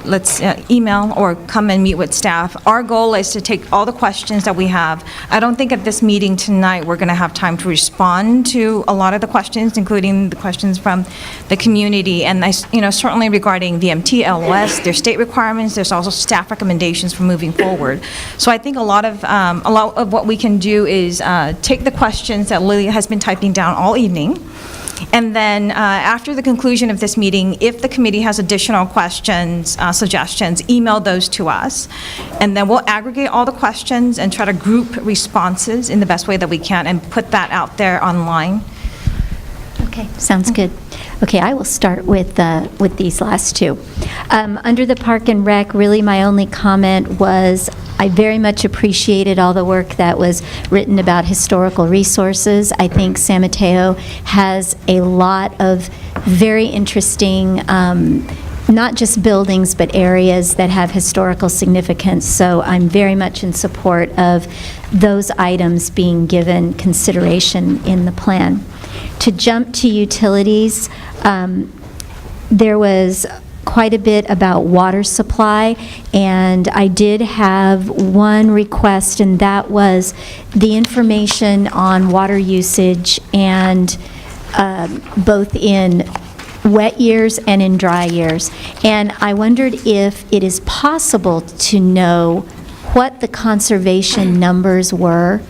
let's email or come and meet with staff. Our goal is to take all the questions that we have. I don't think at this meeting tonight we're going to have time to respond to a lot of the questions, including the questions from the community. And certainly regarding VMT, LOS, there's state requirements. There's also staff recommendations for moving forward. So I think a lot of what we can do is take the questions that Lily has been typing down all evening, and then after the conclusion of this meeting, if the committee has additional questions, suggestions, email those to us, and then we'll aggregate all the questions and try to group responses in the best way that we can and put that out there online. Okay, sounds good. Okay, I will start with these last two. Under the Park and Rec, really my only comment was I very much appreciated all the work that was written about historical resources. I think San Mateo has a lot of very interesting, not just buildings, but areas that have historical significance. So I'm very much in support of those items being given consideration in the plan. To jump to utilities, there was quite a bit about water supply, and I did have one request, and that was the information on water usage, and both in wet years and in dry years. And I wondered if it is possible to know what the conservation numbers were,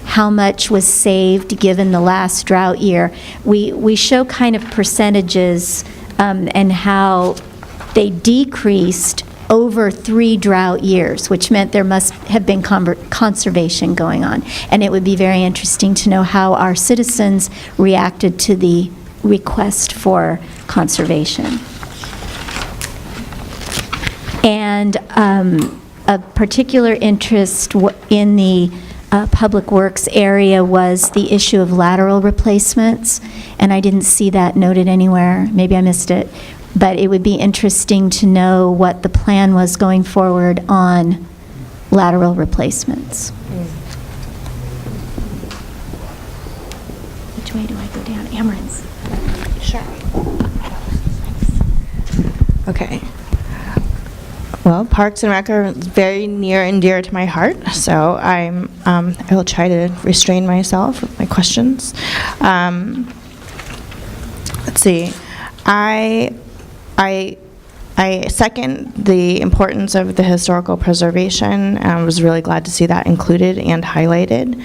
how much was saved given the last drought year. We show kind of percentages and how they decreased over 3 drought years, which meant there must have been conservation going on. And it would be very interesting to know how our citizens reacted to the request for conservation. And a particular interest in the Public Works area was the issue of lateral replacements, and I didn't see that noted anywhere. Maybe I missed it. But it would be interesting to know what the plan was going forward on lateral replacements. Which way do I go down? Amarant's. Sure. Okay. Well, Parks and Rec are very near and dear to my heart, so I will try to restrain myself with my questions. Let's see. I second the importance of the historical preservation. I was really glad to see that included and highlighted.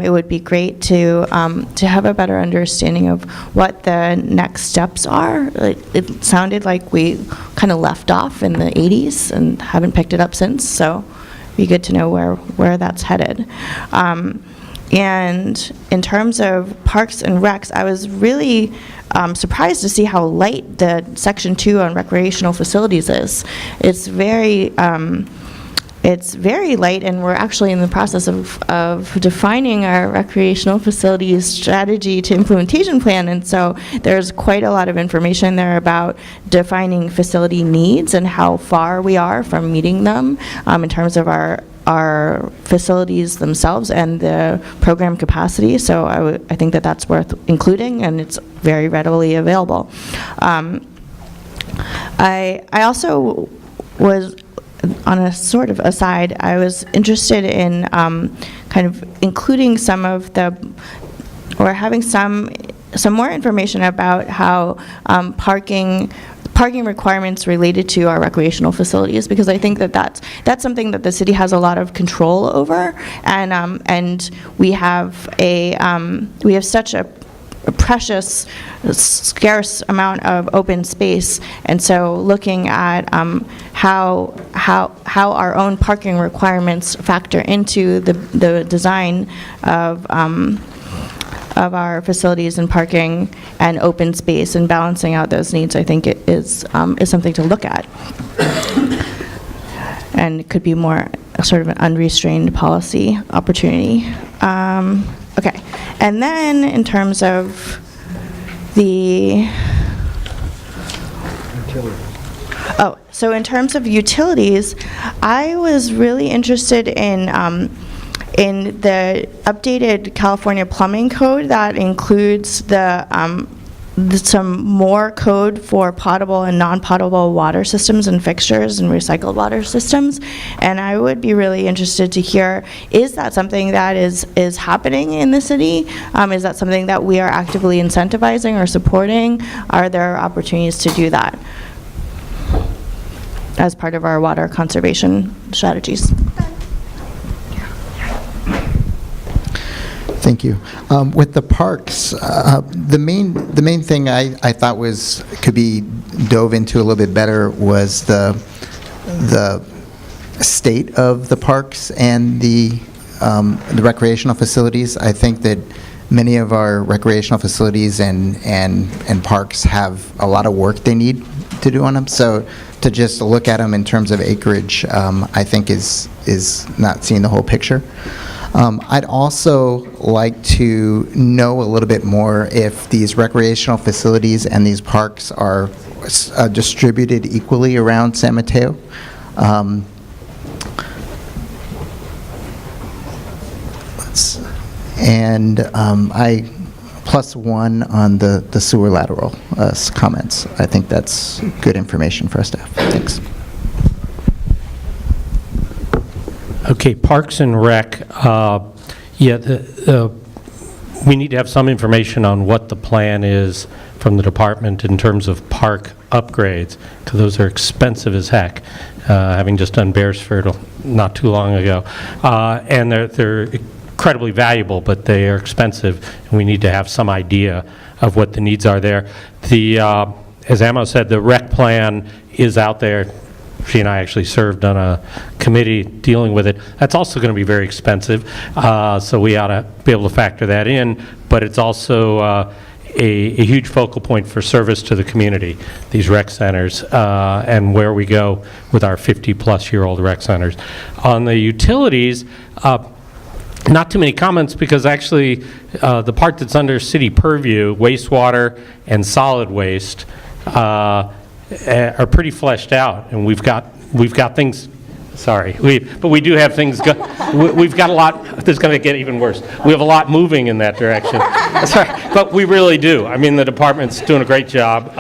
It would be great to have a better understanding of what the next steps are. It sounded like we kind of left off in the 80s and haven't picked it up since, so it'd be good to know where that's headed. And in terms of Parks and Recs, I was really surprised to see how light the Section 2 on recreational facilities is. It's very light, and we're actually in the process of defining our recreational facilities strategy to implementation plan, and so there's quite a lot of information there about defining facility needs and how far we are from meeting them in terms of our facilities themselves and the program capacity. So I think that that's worth including, and it's very readily available. I also was, on a sort of aside, I was interested in kind of including some of the, or having some more information about how parking requirements related to our recreational facilities, because I think that that's something that the city has a lot of control over, and we have such a precious, scarce amount of open space. And so looking at how our own parking requirements factor into the design of our facilities and parking and open space and balancing out those needs, I think it is something to look at. And it could be more sort of an unrestrained policy opportunity. Okay, and then in terms of so in terms of utilities, I was really interested in the updated California plumbing code that includes some more code for potable and non-potable water systems and fixtures and recycled water systems. And I would be really interested to hear, is that something that is happening in the city? Is that something that we are actively incentivizing or supporting? Are there opportunities to do that as part of our water conservation strategies? Thank you. With the parks, the main thing I thought could be dove into a little bit better was the state of the parks and the recreational facilities. I think that many of our recreational facilities and parks have a lot of work they need to do on them. So to just look at them in terms of acreage, I think is not seeing the whole picture. I'd also like to know a little bit more if these recreational facilities and these parks are distributed equally around San Mateo. I +1 on the sewer lateral comments. I think that's good information for our staff. Thanks. Okay, Parks and Rec, we need to have some information on what the plan is from the department in terms of park upgrades, because those are expensive as heck, having just done Bearsford not too long ago. And they're incredibly valuable, but they are expensive, and we need to have some idea of what the needs are there. As Amo said, the rec plan is out there. She and I actually served on a committee dealing with it. That's also going to be very expensive, so we ought to be able to factor that in, but it's also a huge focal point for service to the community, these rec centers, and where we go with our 50-plus-year-old rec centers. On the utilities, not too many comments, because actually the part that's under city purview, wastewater and solid waste, are pretty fleshed out, and we've got things. Sorry, but we do have things. We've got a lot. This is going to get even worse. We have a lot moving in that direction. Sorry, but we really do. I mean, the department's doing a great job.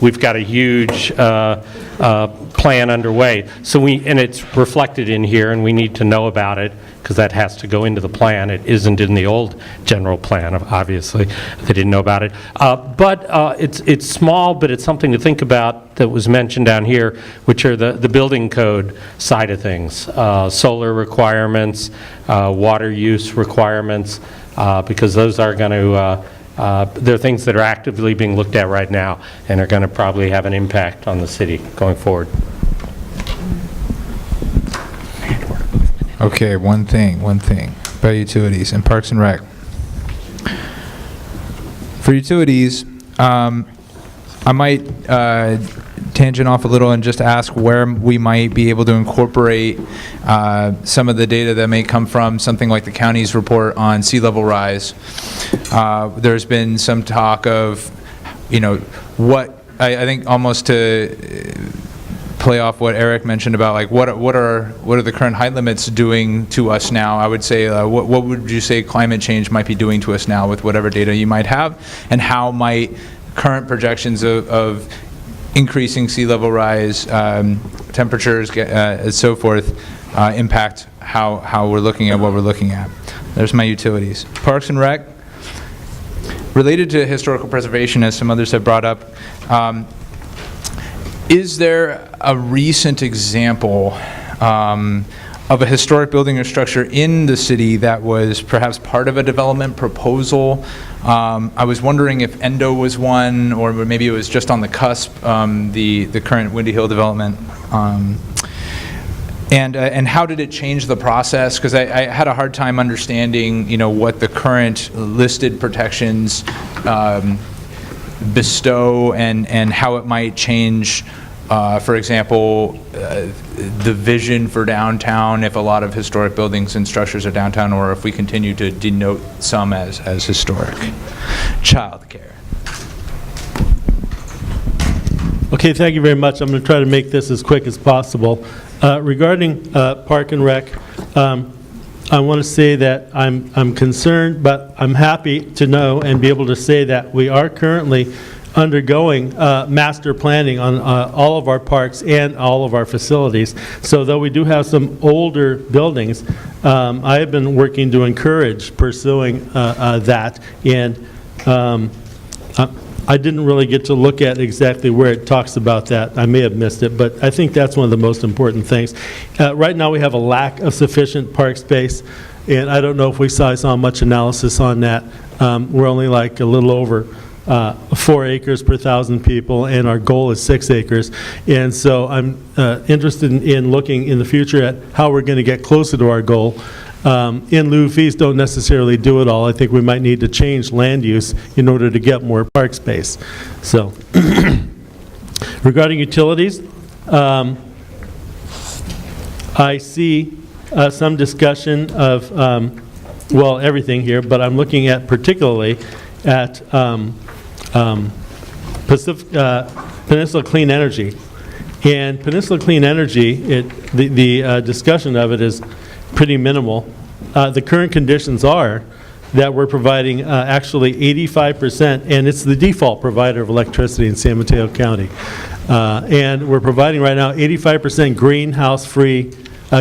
We've got a huge plan underway. And it's reflected in here, and we need to know about it, because that has to go into the plan. It isn't in the old general plan, obviously. They didn't know about it. But it's small, but it's something to think about that was mentioned down here, which are the building code side of things. Solar requirements, water use requirements, because those are going to, they're things that are actively being looked at right now and are going to probably have an impact on the city going forward. Okay, one thing about utilities and Parks and Rec. For utilities, I might tangent off a little and just ask where we might be able to incorporate some of the data that may come from something like the county's report on sea level rise. There's been some talk of, what I think almost to play off what Eric mentioned about like what are the current height limits doing to us now. I would say what would you say climate change might be doing to us now with whatever data you might have, and how might current projections of increasing sea level rise, temperatures, and so forth impact how we're looking at what we're looking at. There's my utilities. Parks and Rec, related to historical preservation, as some others have brought up. Is there a recent example of a historic building or structure in the city that was perhaps part of a development proposal. I was wondering if Endo was one, or maybe it was just on the cusp, the current Windy Hill development. And how did it change the process? Because I had a hard time understanding, what the current listed protections bestow and how it might change, for example, the vision for downtown if a lot of historic buildings and structures are downtown, or if we continue to denote some as historic. Childcare. Okay, thank you very much. I'm going to try to make this as quick as possible. Regarding Park and Rec, I want to say that I'm concerned, but I'm happy to know and be able to say that we are currently undergoing master planning on all of our parks and all of our facilities. So though we do have some older buildings, I have been working to encourage pursuing that, and I didn't really get to look at exactly where it talks about that. I may have missed it, but I think that's one of the most important things. Right now we have a lack of sufficient park space, and I don't know if we saw much analysis on that. We're only like a little over 4 acres per 1,000 people, and our goal is 6 acres. And so I'm interested in looking in the future at how we're going to get closer to our goal. In lieu fees don't necessarily do it all. I think we might need to change land use in order to get more park space. So, regarding utilities, I see some discussion of, well, everything here, but I'm looking at particularly at Peninsula Clean Energy. And Peninsula Clean Energy, the discussion of it is pretty minimal. The current conditions are that we're providing actually 85%, and it's the default provider of electricity in San Mateo County. And we're providing right now 85% greenhouse-free,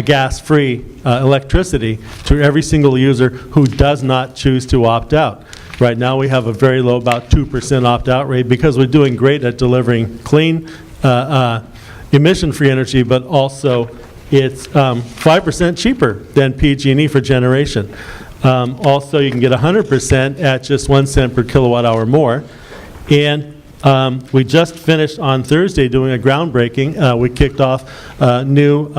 gas-free electricity to every single user who does not choose to opt out. Right now we have a very low, about 2% opt-out rate, because we're doing great at delivering clean, emission-free energy, but also it's 5% cheaper than PG&E for generation. Also, you can get 100% at just 1 cent per kilowatt hour more. And we just finished on Thursday doing a groundbreaking. We kicked off a new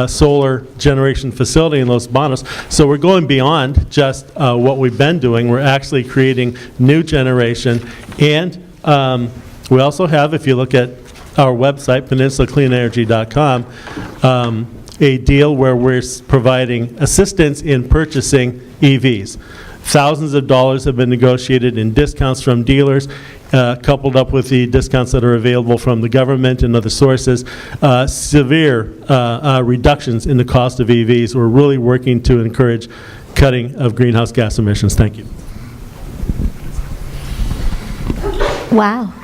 solar generation facility in Los Banos. So we're going beyond just what we've been doing. We're actually creating new generation. And we also have, if you look at our website, peninsulacleanenergy.com, a deal where we're providing assistance in purchasing EVs. Thousands of dollars have been negotiated in discounts from dealers, coupled up with the discounts that are available from the government and other sources. Severe reductions in the cost of EVs. We're really working to encourage cutting of greenhouse gas emissions. Thank you. Wow.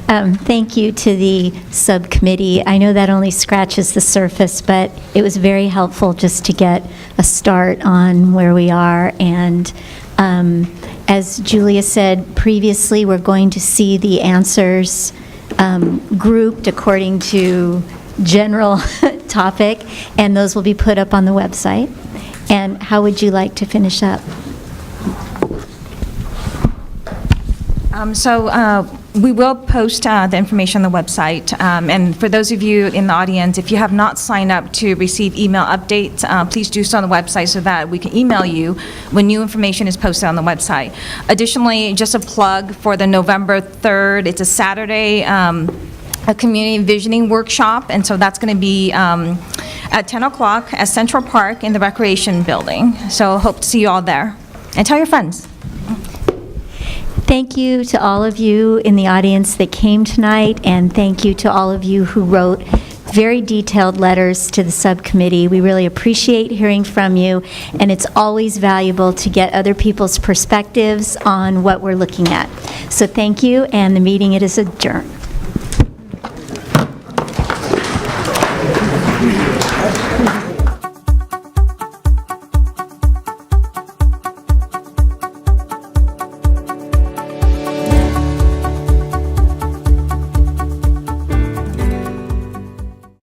Thank you to the subcommittee. I know that only scratches the surface, but it was very helpful just to get a start on where we are. And as Julia said previously, we're going to see the answers grouped according to general topic, and those will be put up on the website. And how would you like to finish up? We will post the information on the website. And for those of you in the audience, if you have not signed up to receive email updates, please do so on the website so that we can email you when new information is posted on the website. Additionally, just a plug for the November 3rd, it's a Saturday, a community visioning workshop, and so that's going to be at 10 o'clock at Central Park in the Recreation Building. So hope to see you all there. And tell your friends. Thank you to all of you in the audience that came tonight, and thank you to all of you who wrote very detailed letters to the subcommittee. We really appreciate hearing from you, and it's always valuable to get other people's perspectives on what we're looking at. So thank you, and the meeting is adjourned.